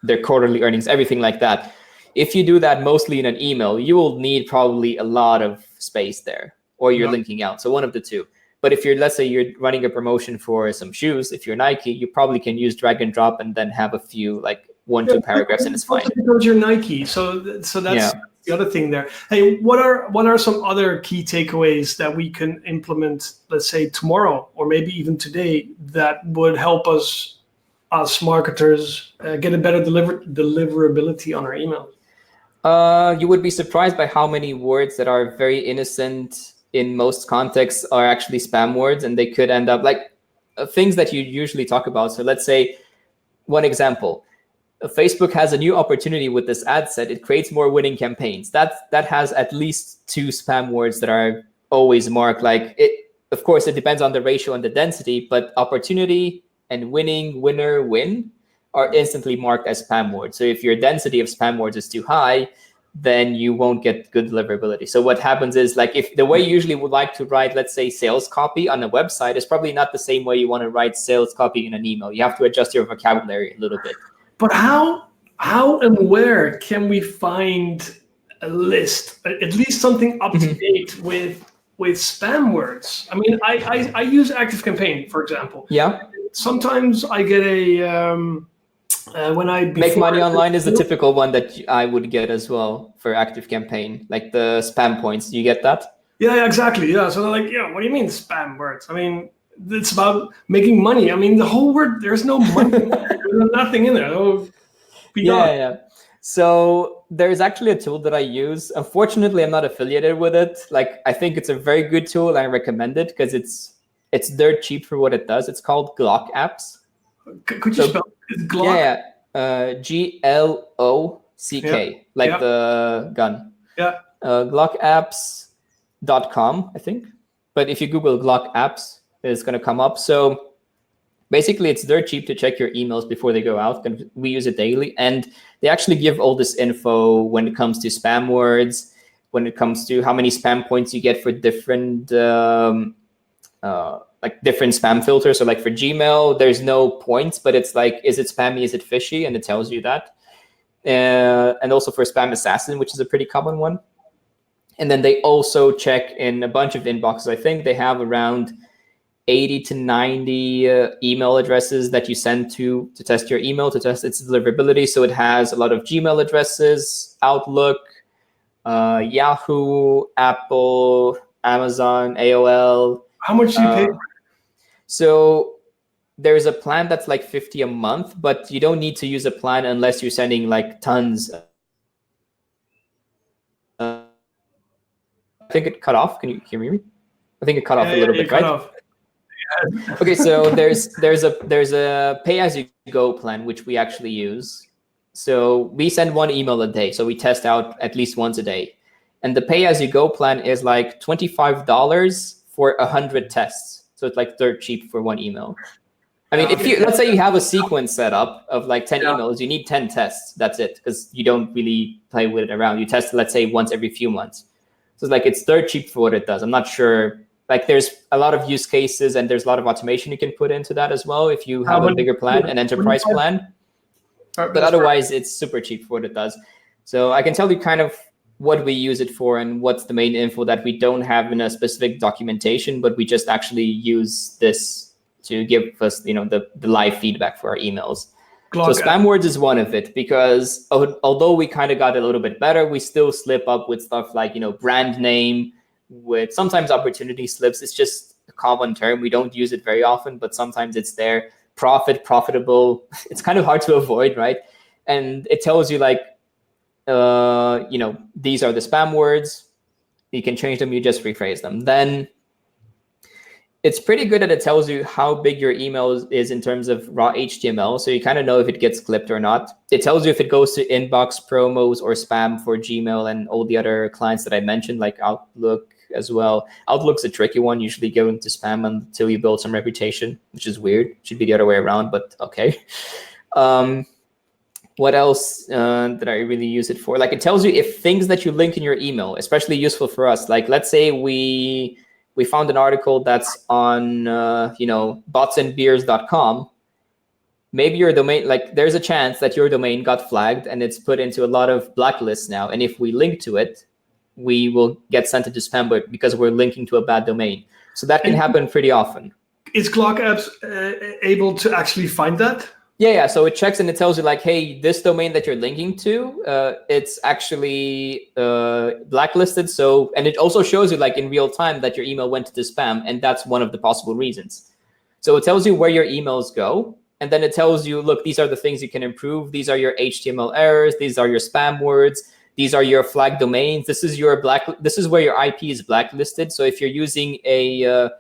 their quarterly earnings, everything like that. If you do that mostly in an email, you will need probably a lot of space there, or you're linking out. So one of the two. But if let's say you're running a promotion for some shoes, if you're Nike, you probably can use drag and drop and then have a few, like 1-2 paragraphs, and it's fine. Because you're Nike, so that's the other thing there. Hey, what are some other key takeaways that we can implement, let's say tomorrow, or maybe even today, that would help us marketers get a better deliverability on our email? You would be surprised by how many words that are very innocent in most contexts are actually spam words, and they could end up like things that you usually talk about. So let's say one example, Facebook has a new opportunity with this ad set. It creates more winning campaigns. That has at least 2 spam words that are always marked. Like it, of course, it depends on the ratio and the density, but opportunity and winning, winner, win are instantly marked as spam words. So if your density of spam words is too high, then you won't get good deliverability. So what happens is, like, if the way you usually would like to write, let's say, sales copy on a website is probably not the same way you want to write sales copy in an email. You have to adjust your vocabulary a little bit. But how and where can we find a list, at least something up to date with spam words? I mean, I use ActiveCampaign, for example. Yeah. Sometimes I get a when I Make money online is the typical one that I would get as well for ActiveCampaign, like the spam points. Do you get that? Yeah, exactly. Yeah. So they're like, what do you mean spam words? I mean, it's about making money. I mean, the whole word, there's no money, there's nothing in there. Yeah. So there's actually a tool that I use. Unfortunately, I'm not affiliated with it. Like, I think it's a very good tool. I recommend it because it's dirt cheap for what it does. It's called Glock Apps. Could you spell Glock? Yeah. GLOCK, like the gun. Yeah. Glockapps.com, I think. But if you Google Glock Apps, it's going to come up. So basically, it's dirt cheap to check your emails before they go out. And we use it daily. And they actually give all this info when it comes to spam words, when it comes to how many spam points you get for different like different spam filters. So like for Gmail, there's no points, but it's like, is it spammy? Is it fishy? And it tells you that. And also for Spam Assassin, which is a pretty common one. And then they also check in a bunch of inboxes. I think they have around 80 to 90 email addresses that you send to test your email, to test its deliverability. So it has a lot of Gmail addresses, Outlook, Yahoo, Apple, Amazon, AOL. How much do you pay? So there's a plan that's like $50 a month, but you don't need to use a plan unless you're sending like tons. I think it cut off. Can you hear me? I think it cut off a little bit, right? Off. Okay, so there's a pay-as-you-go plan, which we actually use. So we send 1 email a day. So we test out at least once a day. And the pay-as-you-go plan is like $25 for 100 tests. So it's like dirt cheap for 1 email. I mean, if you, let's say you have a sequence set up of like 10 emails, you need 10 tests. That's it, because you don't really play with it around. You test, let's say, once every few months. So it's like, it's dirt cheap for what it does. I'm not sure. Like, there's a lot of use cases and there's a lot of automation you can put into that as well if you have a bigger plan, an enterprise plan. But otherwise, it's super cheap for what it does. So I can tell you kind of what we use it for and what's the main info that we don't have in a specific documentation, but we just actually use this to give us, the live feedback for our emails. So spam words is one of it, because although we kind of got a little bit better, we still slip up with stuff like, brand name, with sometimes opportunity slips. It's just a common term. We don't use it very often, but sometimes it's there. Profitable. It's kind of hard to avoid, right? And it tells you like, these are the spam words. You can change them. You just rephrase them. Then it's pretty good that it tells you how big your email is in terms of raw HTML. So you kind of know if it gets clipped or not. It tells you if it goes to inbox, promos, or spam for Gmail and all the other clients that I mentioned, like Outlook as well. Outlook's a tricky one. Usually go into spam until you build some reputation, which is weird. It should be the other way around, but okay. What else did I really use it for? Like, it tells you if things that you link in your email, especially useful for us. Like, let's say we found an article that's on, botsandbeers.com, maybe your domain, like there's a chance that your domain got flagged and it's put into a lot of blacklists now. And if we link to it, we will get sent into spam because we're linking to a bad domain. So that can happen pretty often. Is Glock Apps able to actually find that? Yeah. So it checks and it tells you like, hey, this domain that you're linking to, it's actually blacklisted. So, and it also shows you like in real time that your email went to the spam, and that's one of the possible reasons. So it tells you where your emails go, and then it tells you, look, these are the things you can improve. These are your HTML errors. These are your spam words. These are your flag domains. This is where your IP is blacklisted. So if you're using a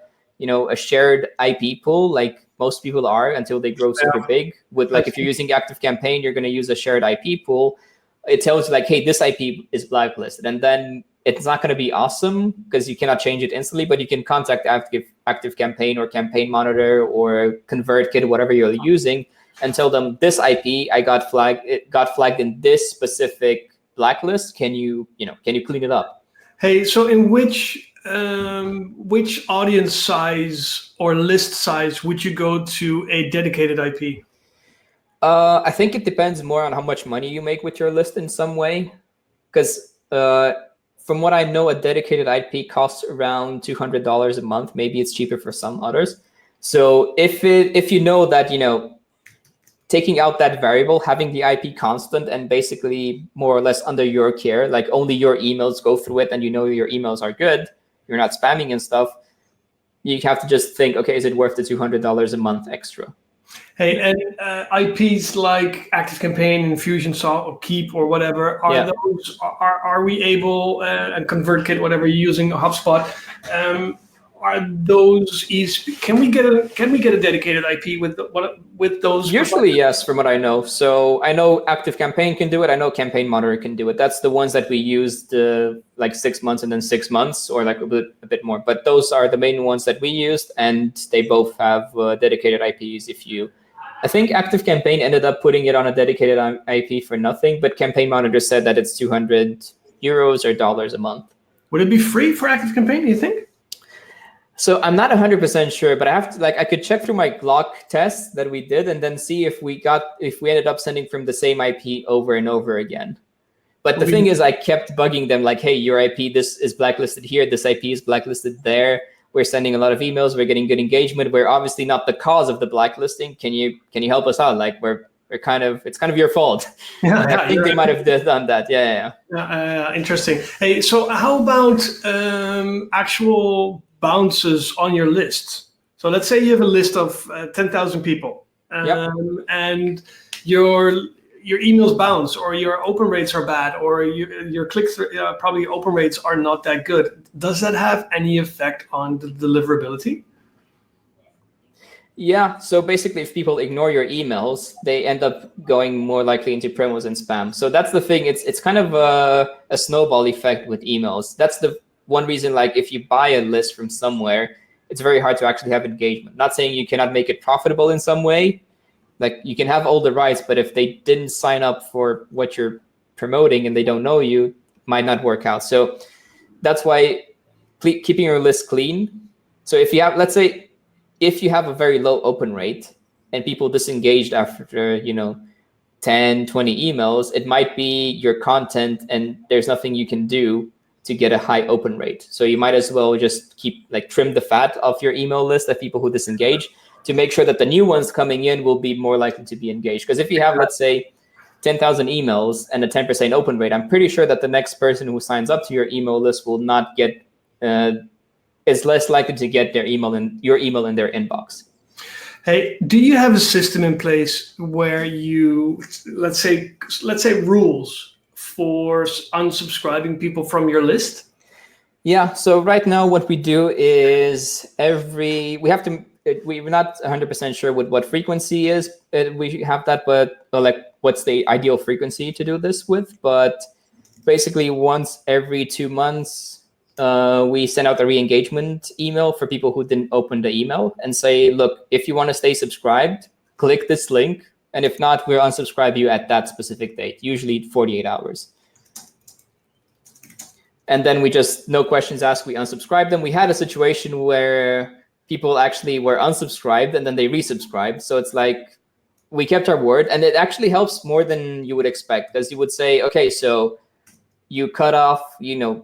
shared IP pool, like most people are until they grow super big, with like if you're using ActiveCampaign, you're going to use a shared IP pool. It tells you like, hey, this IP is blacklisted, and then it's not going to be awesome because you cannot change it instantly, but you can contact ActiveCampaign or Campaign Monitor or ConvertKit, whatever you're using, and tell them this IP I got flagged. It got flagged in this specific blacklist. Can you clean it up? Hey, so in which audience size or list size would you go to a dedicated IP? I think it depends more on how much money you make with your list in some way, because from what I know, a dedicated IP costs around $200 a month. Maybe it's cheaper for some others. So if you know that, taking out that variable, having the IP constant and basically more or less under your care, like only your emails go through it and your emails are good, you're not spamming and stuff, you have to just think, okay, is it worth the $200 a month extra? Hey, and IPs like ActiveCampaign, Infusionsoft, or Keep, or whatever, are we able, and ConvertKit, whatever you're using, HubSpot, are those easy? Can we get a dedicated IP with those? Usually, yes, from what I know. So I know ActiveCampaign can do it. I know Campaign Monitor can do it. That's the ones that we used like 6 months and then 6 months, or like a bit more. But those are the main ones that we used, and they both have dedicated IPs. I think ActiveCampaign ended up putting it on a dedicated IP for nothing, but Campaign Monitor said that it's €200 or dollars a month. Would it be free for ActiveCampaign, do you think? So I'm not 100% sure, but I have to I could check through my Glock tests that we did and then see if we ended up sending from the same IP over and over again. But the thing is, I kept bugging them like, hey, your IP, this is blacklisted here, this IP is blacklisted there. We're sending a lot of emails, we're getting good engagement. We're obviously not the cause of the blacklisting. Can you help us out? Like it's kind of your fault. Yeah, I think they might have done that. Yeah. Interesting. Hey, so how about actual bounces on your list? So let's say you have a list of 10,000 people, and your emails bounce, or your open rates are bad, or your click-through probably open rates are not that good. Does that have any effect on the deliverability? Yeah. So basically, if people ignore your emails, they end up going more likely into promos and spam. So that's the thing. It's kind of a snowball effect with emails. That's the one reason, like if you buy a list from somewhere, it's very hard to actually have engagement. Not saying you cannot make it profitable in some way. Like you can have all the rights, but if they didn't sign up for what you're promoting and they don't know you, it might not work out. So that's why keeping your list clean. So if you have, let's say, if you have a very low open rate and people disengaged after, 10, 20 emails, it might be your content and there's nothing you can do to get a high open rate. So you might as well just trim the fat of your email list of people who disengage to make sure that the new ones coming in will be more likely to be engaged. Because if you have, let's say, 10,000 emails and a 10% open rate, I'm pretty sure that the next person who signs up to your email list will not get, is less likely to get your email in their inbox. Hey, do you have a system in place where you, let's say rules for unsubscribing people from your list? Yeah. So right now, what we do is we're not 100% sure what frequency is. We have that, but what's the ideal frequency to do this with? But basically, once every 2 months, we send out a re-engagement email for people who didn't open the email and say, look, if you want to stay subscribed, click this link. And if not, we'll unsubscribe you at that specific date, usually 48 hours. And then we just, no questions asked, we unsubscribe them. We had a situation where people actually were unsubscribed and then they resubscribed. So it's like we kept our word, and it actually helps more than you would expect, because you would say, okay, so you cut off,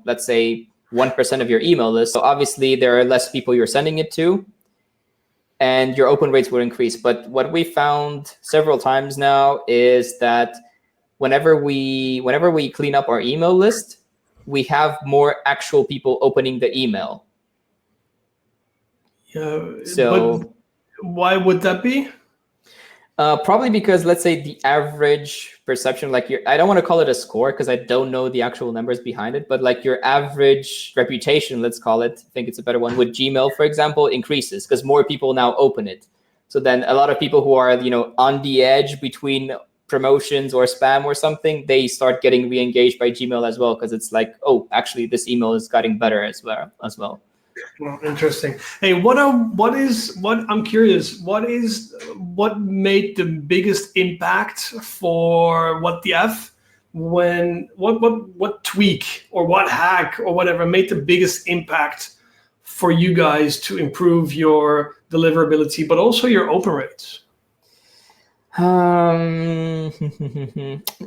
let's say 1% of your email list. So obviously there are less people you're sending it to, and your open rates will increase. But what we found several times now is that whenever we clean up our email list, we have more actual people opening the email. Yeah, so but why would that be? Probably because, let's say, the average perception, like I don't want to call it a score because I don't know the actual numbers behind it, but like your average reputation, let's call it, I think it's a better one, with Gmail, for example, increases because more people now open it. So then a lot of people who are, on the edge between promotions or spam or something, they start getting re-engaged by Gmail as well, because it's like, oh, actually this email is getting better as well. Well, interesting. Hey, I'm curious, what made the biggest impact for What the F, when what tweak or what hack or whatever made the biggest impact for you guys to improve your deliverability, but also your open rates?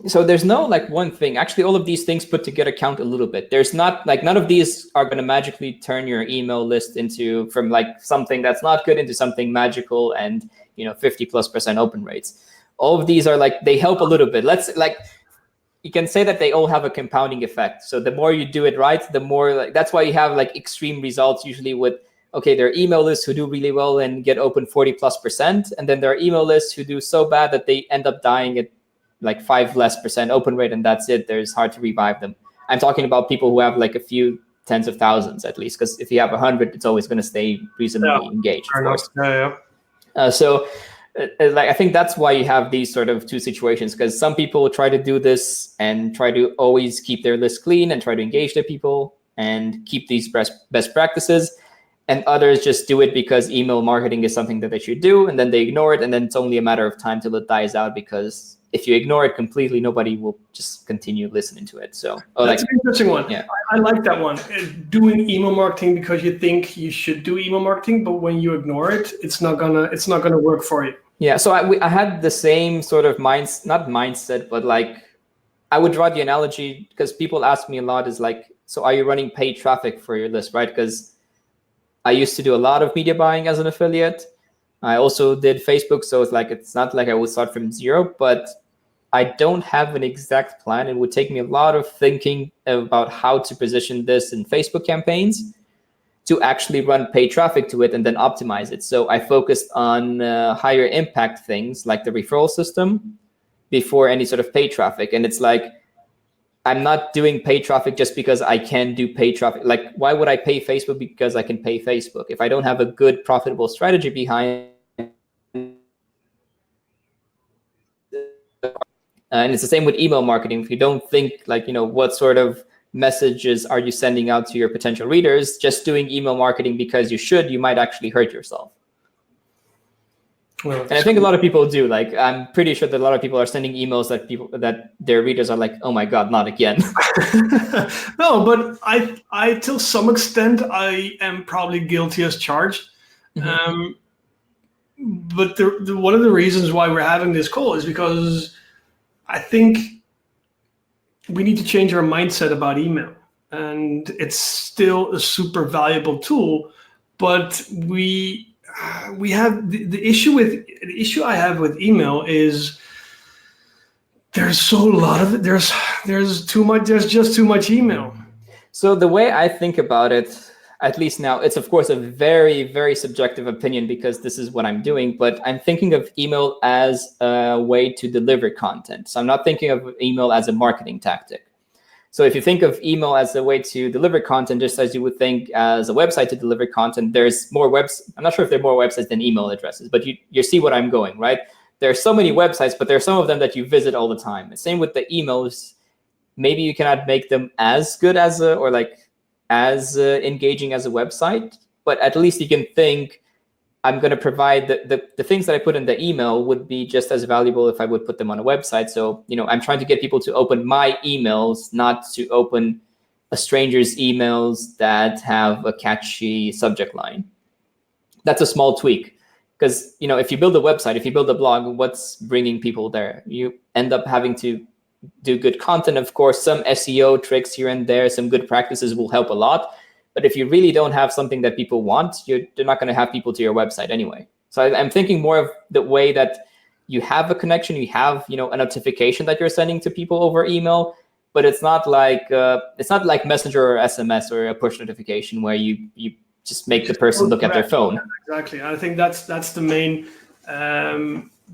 So there's no like one thing. Actually, all of these things put together count a little bit. There's not like, none of these are going to magically turn your email list into, from like something that's not good into something magical and 50+% open rates. All of these are like, they help a little bit. You can say that they all have a compounding effect. So the more you do it right, the more, that's why you have like extreme results usually with, okay, there are email lists who do really well and get open 40+%. And then there are email lists who do so bad that they end up dying at like 5% open rate, and that's it. It's hard to revive them. I'm talking about people who have like a few tens of thousands at least, because if you have 100, it's always going to stay reasonably engaged, of course. I think that's why you have these sort of two situations, because some people try to do this and try to always keep their list clean and try to engage their people and keep these best practices. And others just do it because email marketing is something that they should do, and then they ignore it, and then it's only a matter of time till it dies out, because if you ignore it completely, nobody will just continue listening to it. So that's an interesting one. Yeah. I like that one. Doing email marketing because you think you should do email marketing, but when you ignore it, it's not gonna work for you. Yeah. So I had the same sort of not mindset, but like I would draw the analogy, because people ask me a lot, is like, so are you running paid traffic for your list, right? Because I used to do a lot of media buying as an affiliate. I also did Facebook, so it's not like I would start from zero, but I don't have an exact plan. It would take me a lot of thinking about how to position this in Facebook campaigns to actually run paid traffic to it and then optimize it. So I focused on higher impact things like the referral system before any sort of paid traffic. And it's like, I'm not doing paid traffic just because I can do paid traffic. Like, why would I pay Facebook because I can pay Facebook? If I don't have a good, profitable strategy behind and it's the same with email marketing. If you don't think like, what sort of messages are you sending out to your potential readers, just doing email marketing because you should, you might actually hurt yourself. Well, and I think a lot of people do. Like, I'm pretty sure that a lot of people are sending emails that their readers are like, oh my God, not again. No, but I till some extent, I am probably guilty as charged. Mm-hmm. But one of the reasons why we're having this call is because I think we need to change our mindset about email. And it's still a super valuable tool, but we have the issue I have with email is there's so a lot of it. There's too much. There's just too much email. So the way I think about it, at least now, it's of course a very, very subjective opinion because this is what I'm doing, but I'm thinking of email as a way to deliver content. So I'm not thinking of email as a marketing tactic. So if you think of email as a way to deliver content, just as you would think as a website to deliver content, there's more I'm not sure if there are more websites than email addresses, but you see what I'm going, right? There are so many websites, but there are some of them that you visit all the time. The same with the emails. Maybe you cannot make them as good as as engaging as a website, but at least you can think, I'm going to provide the things that I put in the email would be just as valuable if I would put them on a website. So, I'm trying to get people to open my emails, not to open a stranger's emails that have a catchy subject line. That's a small tweak. Because, you know, if you build a website, if you build a blog, what's bringing people there? You end up having to do good content. Of course, some SEO tricks here and there, some good practices will help a lot. But if you really don't have something that people want, they're not going to have people to your website anyway. So I'm thinking more of the way that you have a connection, you have, you know, a notification that you're sending to people over email, but it's not like Messenger or SMS or a push notification where you just make the person look at their phone. Exactly. I think that's the main.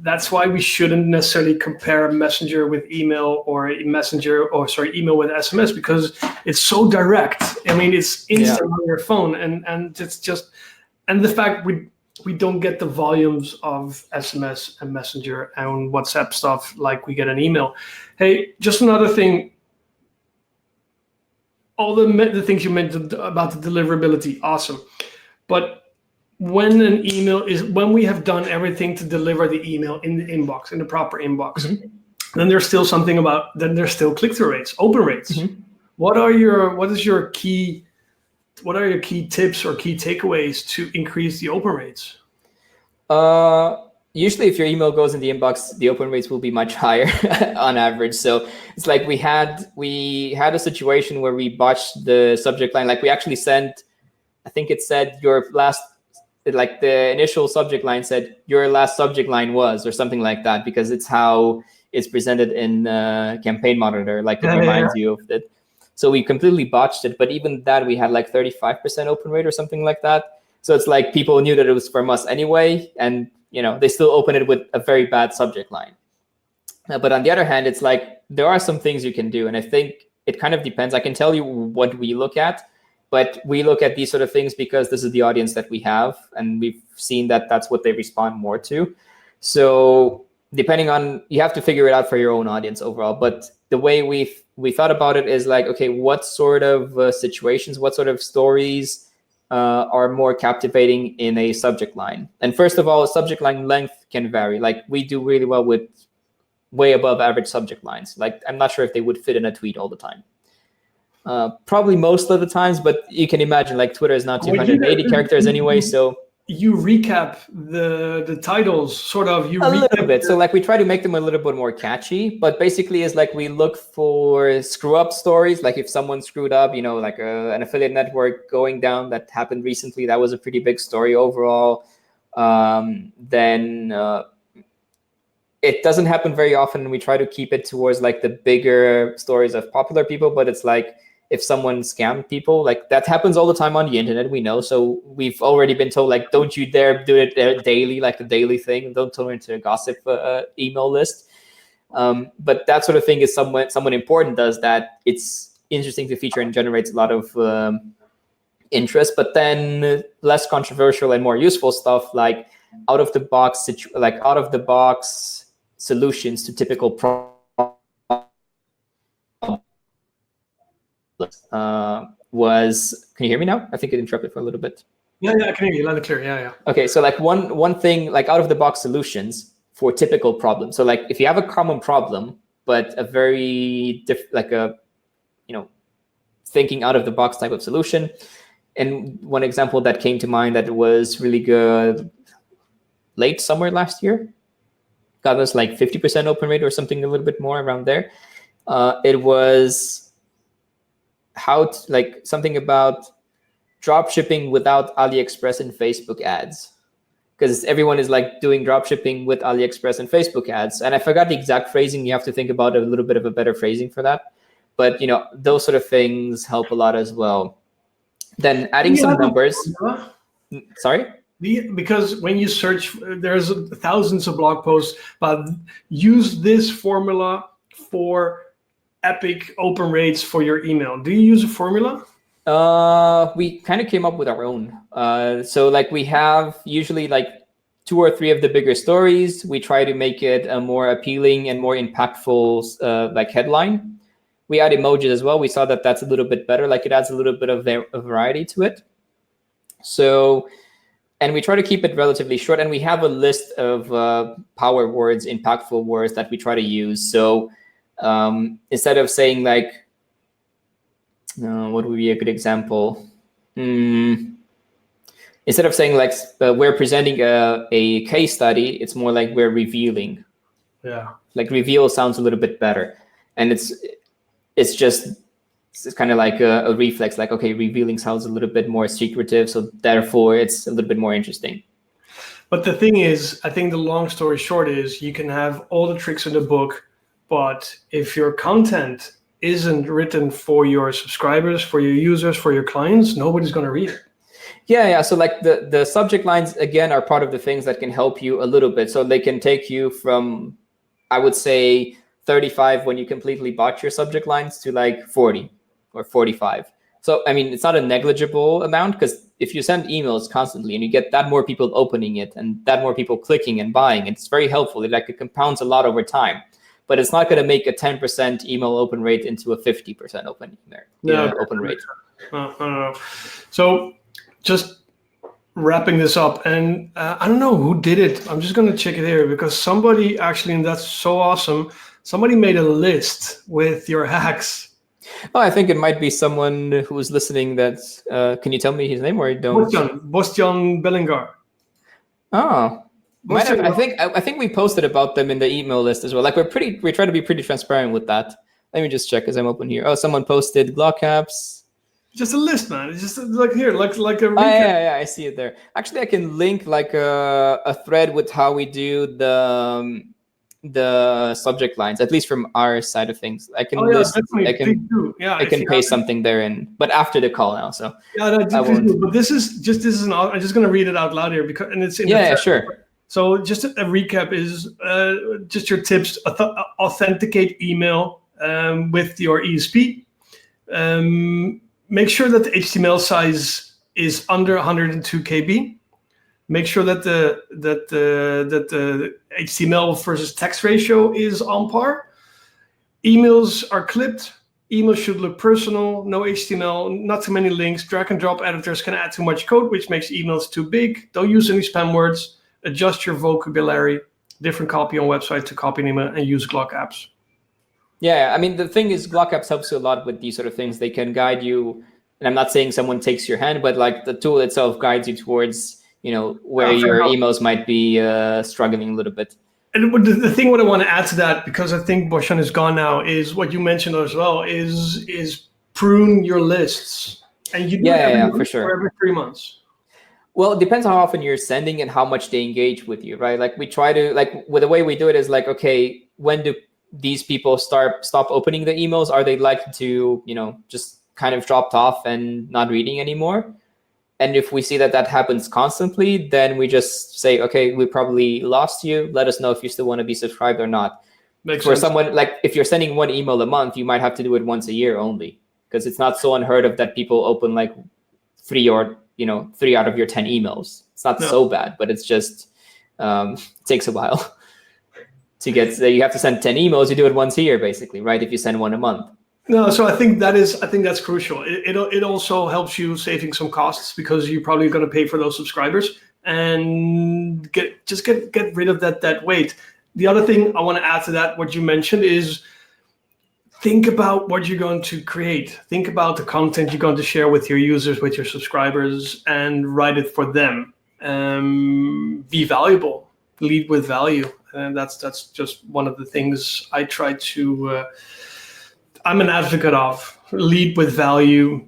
That's why we shouldn't necessarily compare Messenger with email or email with SMS, because it's so direct. I mean, it's instant on your phone, and it's just, and the fact we don't get the volumes of SMS and Messenger and WhatsApp stuff like we get an email. Hey, just another thing. All the things you mentioned about the deliverability, awesome. But when we have done everything to deliver the email in the inbox, in the proper inbox, then there's still click-through rates, open rates. What are your key tips or key takeaways to increase the open rates? Usually if your email goes in the inbox, the open rates will be much higher on average. So it's like we had a situation where we botched the subject line. Like we actually sent, I think it said like the initial subject line said your last subject line was, or something like that, because it's how it's presented in Campaign Monitor, like it reminds you of it. So we completely botched it, but even that we had like 35% open rate or something like that. So it's like people knew that it was from us anyway, and you know, they still open it with a very bad subject line. But on the other hand, it's like there are some things you can do, and I think it kind of depends. I can tell you what we look at, but we look at these sort of things because this is the audience that we have, and we've seen that that's what they respond more to. So depending on, you have to figure it out for your own audience overall. But the way we thought about it is like, okay, what sort of situations, what sort of stories are more captivating in a subject line? And first of all, subject line length can vary. Like we do really well with way above average subject lines. Like I'm not sure if they would fit in a tweet all the time. Probably most of the times, but you can imagine like Twitter is now 280 characters anyway, so you recap the titles, sort of. A little bit. So like we try to make them a little bit more catchy, but basically is like we look for screw up stories. Like if someone screwed up, you know, like an affiliate network going down that happened recently, that was a pretty big story overall. Then it doesn't happen very often. We try to keep it towards like the bigger stories of popular people, but it's like if someone scammed people, like that happens all the time on the internet, we know. So we've already been told, like, don't you dare do it daily, like a daily thing. Don't turn into a gossip email list. But that sort of thing is someone important does that. It's interesting to feature and generates a lot of interest. But then less controversial and more useful stuff, like out of the box solutions to typical problems. Can you hear me now? I think it interrupted for a little bit. Yeah, I can hear you loud and clear. Yeah. Okay, so like one thing, like out of the box solutions for typical problems. So like if you have a common problem, but a very thinking out of the box type of solution. And one example that came to mind that was really good late summer last year, got us like 50% open rate or something a little bit more around there. It was something about drop shipping without AliExpress and Facebook ads, because everyone is like doing drop shipping with AliExpress and Facebook ads. And I forgot the exact phrasing. You have to think about a little bit of a better phrasing for that. But you know, those sort of things help a lot as well. Then adding some numbers. Sorry? Because when you search, there's thousands of blog posts about use this formula for epic open rates for your email. Do you use a formula? We kind of came up with our own. So like we have usually like 2 or 3 of the bigger stories. We try to make it a more appealing and more impactful like headline. We add emojis as well. We saw that that's a little bit better. Like it adds a little bit of a variety to it. So, and we try to keep it relatively short. And we have a list of power words, impactful words that we try to use. So instead of saying like, what would be a good example? instead of saying like we're presenting a case study, it's more like we're revealing. Yeah. Like reveal sounds a little bit better, and it's kind of like a reflex. Like, okay, revealing sounds a little bit more secretive, so therefore it's a little bit more interesting. But the thing is, I think the long story short is you can have all the tricks in the book, but if your content isn't written for your subscribers, for your users, for your clients, nobody's going to read it. Yeah. So like the subject lines, again, are part of the things that can help you a little bit. So they can take you from, I would say, 35 when you completely botch your subject lines to like 40 or 45. So, I mean, it's not a negligible amount, because if you send emails constantly and you get that more people opening it and that more people clicking and buying, it's very helpful. It compounds a lot over time, but it's not going to make a 10% email open rate into a 50% open rate. No. So just wrapping this up, and I don't know who did it. I'm just going to check it here, because somebody actually, and that's so awesome, somebody made a list with your hacks. Oh, I think it might be someone who is listening. Can you tell me his name, or you don't? Bostjan Bellingar. Oh, I think we posted about them in the email list as well. Like we try to be pretty transparent with that. Let me just check as I'm open here. Oh, someone posted Glock Apps. Just a list, man. It's just like here, like a recap. Oh, yeah, I see it there. Actually, I can link like a thread with how we do the subject lines, at least from our side of things. I can list. I can paste something there but after the call now. So yeah, but this is I'm just gonna read it out loud here, because and it's in sure. So just a recap is just your tips: authenticate email with your ESP. Make sure that the HTML size is under 102 KB. Make sure that the HTML versus text ratio is on par. Emails are clipped. Emails should look personal. No HTML, not too many links. Drag and drop editors can add too much code, which makes emails too big. Don't use any spam words. Adjust your vocabulary. Different copy on website to copy an email, and use Glock Apps. Yeah, I mean, the thing is, Glock Apps helps you a lot with these sort of things. They can guide you, and I'm not saying someone takes your hand, but like the tool itself guides you towards, where your emails might be struggling a little bit. And the thing what I want to add to that, because I think Bostjan is gone now, is what you mentioned as well, is prune your lists. And you do it for sure. Every 3 months. Well, it depends how often you're sending and how much they engage with you, right? Like we try to, the way we do it is like, okay, when do these people stop opening the emails? Are they likely to, just kind of dropped off and not reading anymore? And if we see that happens constantly, then we just say, okay, we probably lost you. Let us know if you still want to be subscribed or not. Makes For sense. someone, like if you're sending one email a month, you might have to do it once a year only, because it's not so unheard of that people open like 3 out of your 10 emails. It's not so bad, but it's just it takes a while to get. You have to send 10 emails. You do it once a year, basically, right? If you send one a month. No, so I think that's crucial. It also helps you saving some costs, because you're probably going to pay for those subscribers, and get rid of that weight. The other thing I want to add to that, what you mentioned, is think about what you're going to create. Think about the content you're going to share with your users, with your subscribers, and write it for them. Be valuable. Lead with value, and that's just one of the things I try to. I'm an advocate of lead with value,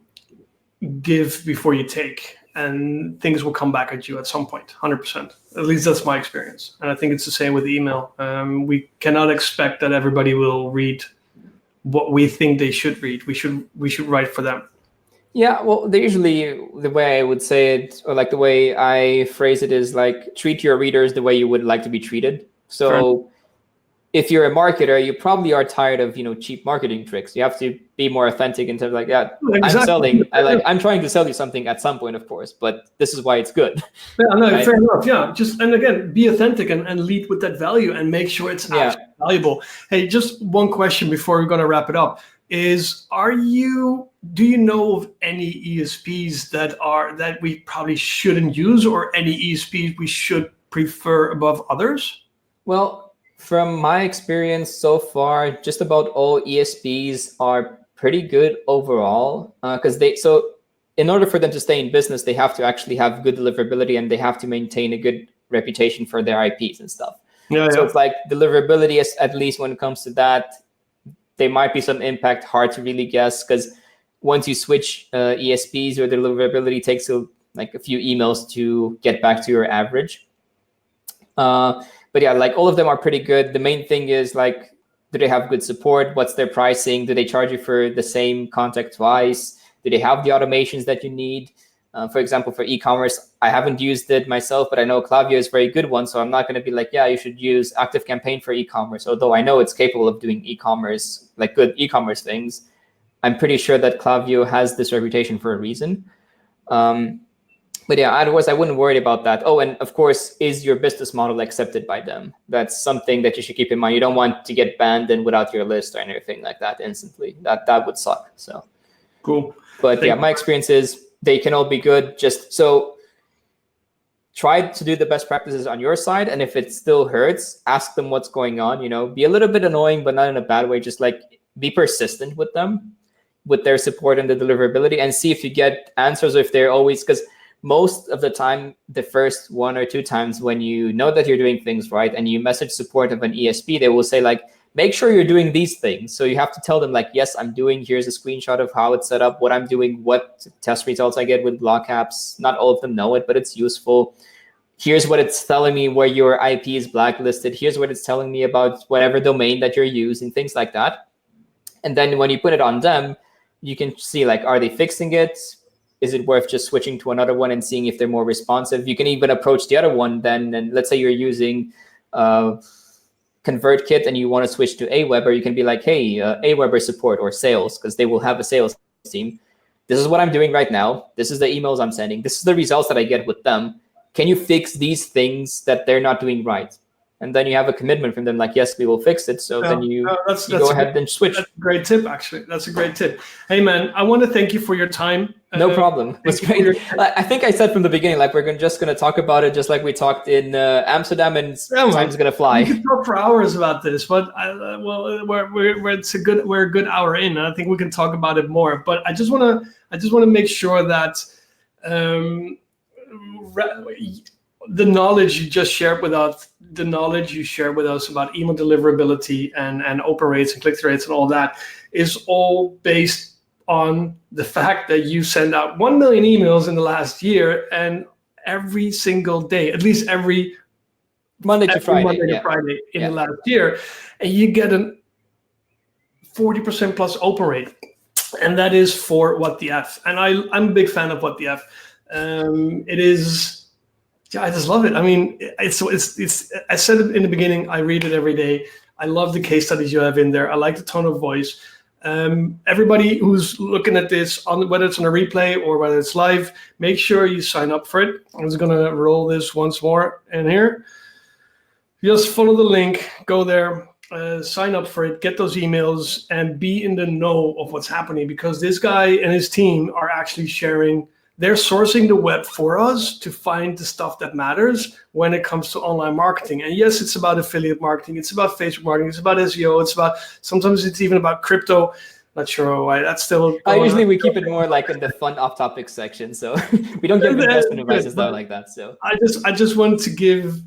give before you take, and things will come back at you at some point, 100%. At least that's my experience. And I think it's the same with email. We cannot expect that everybody will read what we think they should read. We should write for them. Yeah, well, usually the way I would say it, or like the way I phrase it, is like treat your readers the way you would like to be treated. So if you're a marketer, you probably are tired of cheap marketing tricks. You have to be more authentic in terms of like, exactly. I'm trying to sell you something at some point, of course, but this is why it's good. Yeah, no, right? Fair enough. Yeah, and again, be authentic and lead with that value, and make sure it's actually valuable. Hey, just one question before we're gonna wrap it up is: do you know of any ESPs that we probably shouldn't use, or any ESPs we should prefer above others? Well, from my experience so far, just about all ESPs are pretty good overall, because in order for them to stay in business, they have to actually have good deliverability and they have to maintain a good reputation for their IPs and stuff. So it's like deliverability is, at least when it comes to that, there might be some impact, hard to really guess, because once you switch ESPs, or deliverability takes like a few emails to get back to your average. But yeah, like all of them are pretty good. The main thing is like, do they have good support? What's their pricing? Do they charge you for the same contact twice? Do they have the automations that you need? For example, for e-commerce, I haven't used it myself, but I know Klaviyo is a very good one. So I'm not going to be like, yeah, you should use ActiveCampaign for e-commerce. Although I know it's capable of doing e-commerce, like good e-commerce things. I'm pretty sure that Klaviyo has this reputation for a reason. But yeah, otherwise I wouldn't worry about that. Oh, and of course, is your business model accepted by them? That's something that you should keep in mind. You don't want to get banned and without your list or anything like that instantly. That would suck. So cool. But yeah, my experience is they can all be good. Just so try to do the best practices on your side. And if it still hurts, ask them what's going on. You know, be a little bit annoying, but not in a bad way. Just like be persistent with them, with their support and the deliverability, and see if you get answers, or if they're always, because most of the time, the first 1 or 2 times when you know that you're doing things right and you message support of an ESP, they will say like, make sure you're doing these things. So you have to tell them like, yes, I'm doing, here's a screenshot of how it's set up, what I'm doing, what test results I get with Glock Apps. Not all of them know it, but it's useful. Here's what it's telling me where your IP is blacklisted. Here's what it's telling me about whatever domain that you're using, things like that. And then when you put it on them, you can see like, are they fixing it? Is it worth just switching to another one and seeing if they're more responsive? You can even approach the other one then, and let's say you're using ConvertKit and you want to switch to Aweber, you can be like, hey, Aweber support or sales, because they will have a sales team. This is what I'm doing right now. This is the emails I'm sending. This is the results that I get with them. Can you fix these things that they're not doing right? And then you have a commitment from them, like, yes, we will fix it. So then you go ahead and switch. That's a great tip, actually. That's a great tip. Hey, man, I want to thank you for your time. No problem. It's great. I think I said from the beginning, like, we're just going to talk about it just like we talked in Amsterdam, and time's going to fly. We could talk for hours about this, but we're a good hour in. And I think we can talk about it more. But I just want to make sure that the knowledge you just shared with us, about email deliverability and open rates and click-through rates and all that is all based on the fact that you send out 1 million emails in the last year, and every single day, at least every Monday to Friday in the last year, and you get a 40% plus open rate, and that is for What the F. And I'm a big fan of What the F. It is. Yeah, I just love it. I mean, it's. I said it in the beginning. I read it every day. I love the case studies you have in there. I like the tone of voice. Everybody who's looking at this, whether it's on a replay or whether it's live, make sure you sign up for it. I'm just gonna roll this once more in here. Just follow the link, go there, sign up for it, get those emails, and be in the know of what's happening, because this guy and his team are actually sharing. They're sourcing the web for us to find the stuff that matters when it comes to online marketing. And yes, it's about affiliate marketing. It's about Facebook marketing. It's about SEO. Sometimes it's even about crypto. Not sure why that's still. Usually we keep it more like in the fun off-topic section. So we don't give investment advice and stuff like that. So I just wanted to give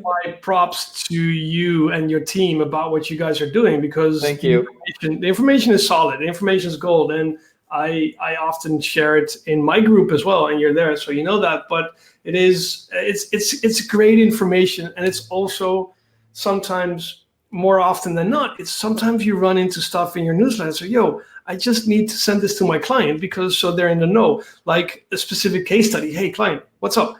my props to you and your team about what you guys are doing, because thank you. The information is solid. The information is gold. And I often share it in my group as well, and you're there, so you know that. But it's great information, and it's also sometimes, more often than not, it's sometimes you run into stuff in your newsletter. So, I just need to send this to my client because so they're in the know, like a specific case study. Hey, client, what's up?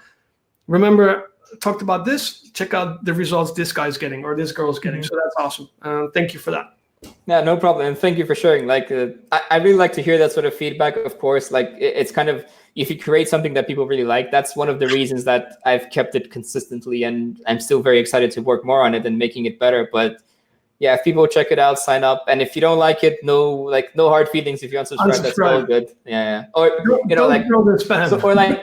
Remember, talked about this? Check out the results this guy's getting or this girl's getting. So that's awesome. Thank you for that. Yeah, no problem. And thank you for sharing. Like, I really like to hear that sort of feedback, of course. Like, it's kind of, if you create something that people really like, that's one of the reasons that I've kept it consistently. And I'm still very excited to work more on it and making it better. But yeah, if people check it out, sign up. And if you don't like it, no hard feelings. If you unsubscribe, that's all good. Yeah. Or, or like,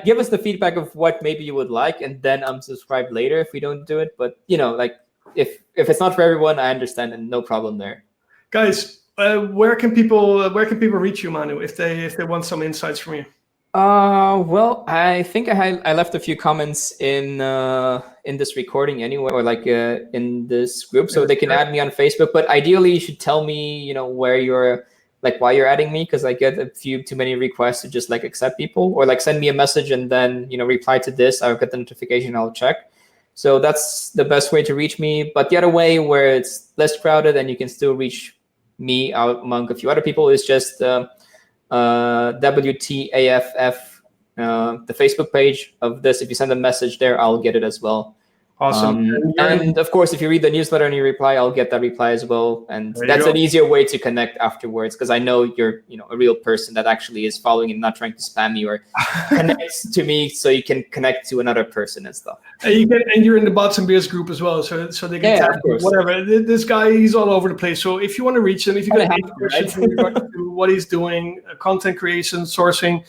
give us the feedback of what maybe you would like, and then unsubscribe later if we don't do it. But, like, if it's not for everyone, I understand, and no problem there. Guys, where can people reach you, Manu, if they want some insights from you? Well, I think I left a few comments in this recording anyway, or like in this group, so they can add me on Facebook. But ideally, you should tell me, where you're, like, why you're adding me, because I get a few too many requests to just like accept people, or like send me a message and then reply to this. I'll get the notification. I'll check. So that's the best way to reach me. But the other way, where it's less crowded and you can still reach me out among a few other people, is just WTAFF, the Facebook page of this. If you send a message there, I'll get it as well. Awesome. And of course, if you read the newsletter and you reply, I'll get that reply as well. And that's go. an easier way to connect afterwards, because I know you're, a real person that actually is following and not trying to spam me or connect to me, so you can connect to another person and stuff. And you're in the Bots and Beers group as well, so they can tag you, whatever. This guy, he's all over the place. So if you want to reach him, if you got any questions in regard to what he's doing, content creation, sourcing,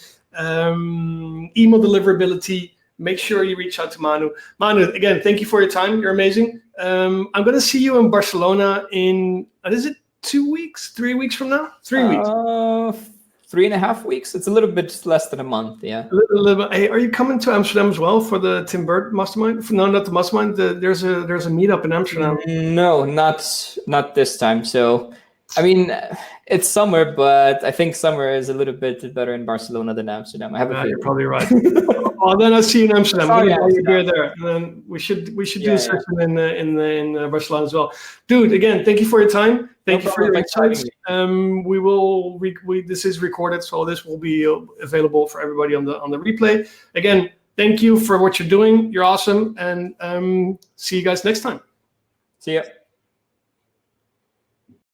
email deliverability, make sure you reach out to Manu. Manu, again, thank you for your time. You're amazing. I'm going to see you in Barcelona in, is it 2 weeks, 3 weeks from now? 3 weeks. 3.5 weeks. It's a little bit less than a month, yeah. A little bit. Hey, are you coming to Amsterdam as well for the Tim Burt Mastermind? No, not the Mastermind. There's a meetup in Amsterdam. No, not this time. So, I mean, it's summer, but I think summer is a little bit better in Barcelona than Amsterdam. I have a feeling. You're probably right. Well, then I'll see you in Amsterdam. We'll be there, and then we should do a session in Barcelona as well. Dude, again, thank you for your time. Thank you for your insights. This is recorded, so this will be available for everybody on the replay. Again, thank you for what you're doing. You're awesome, and see you guys next time. See ya.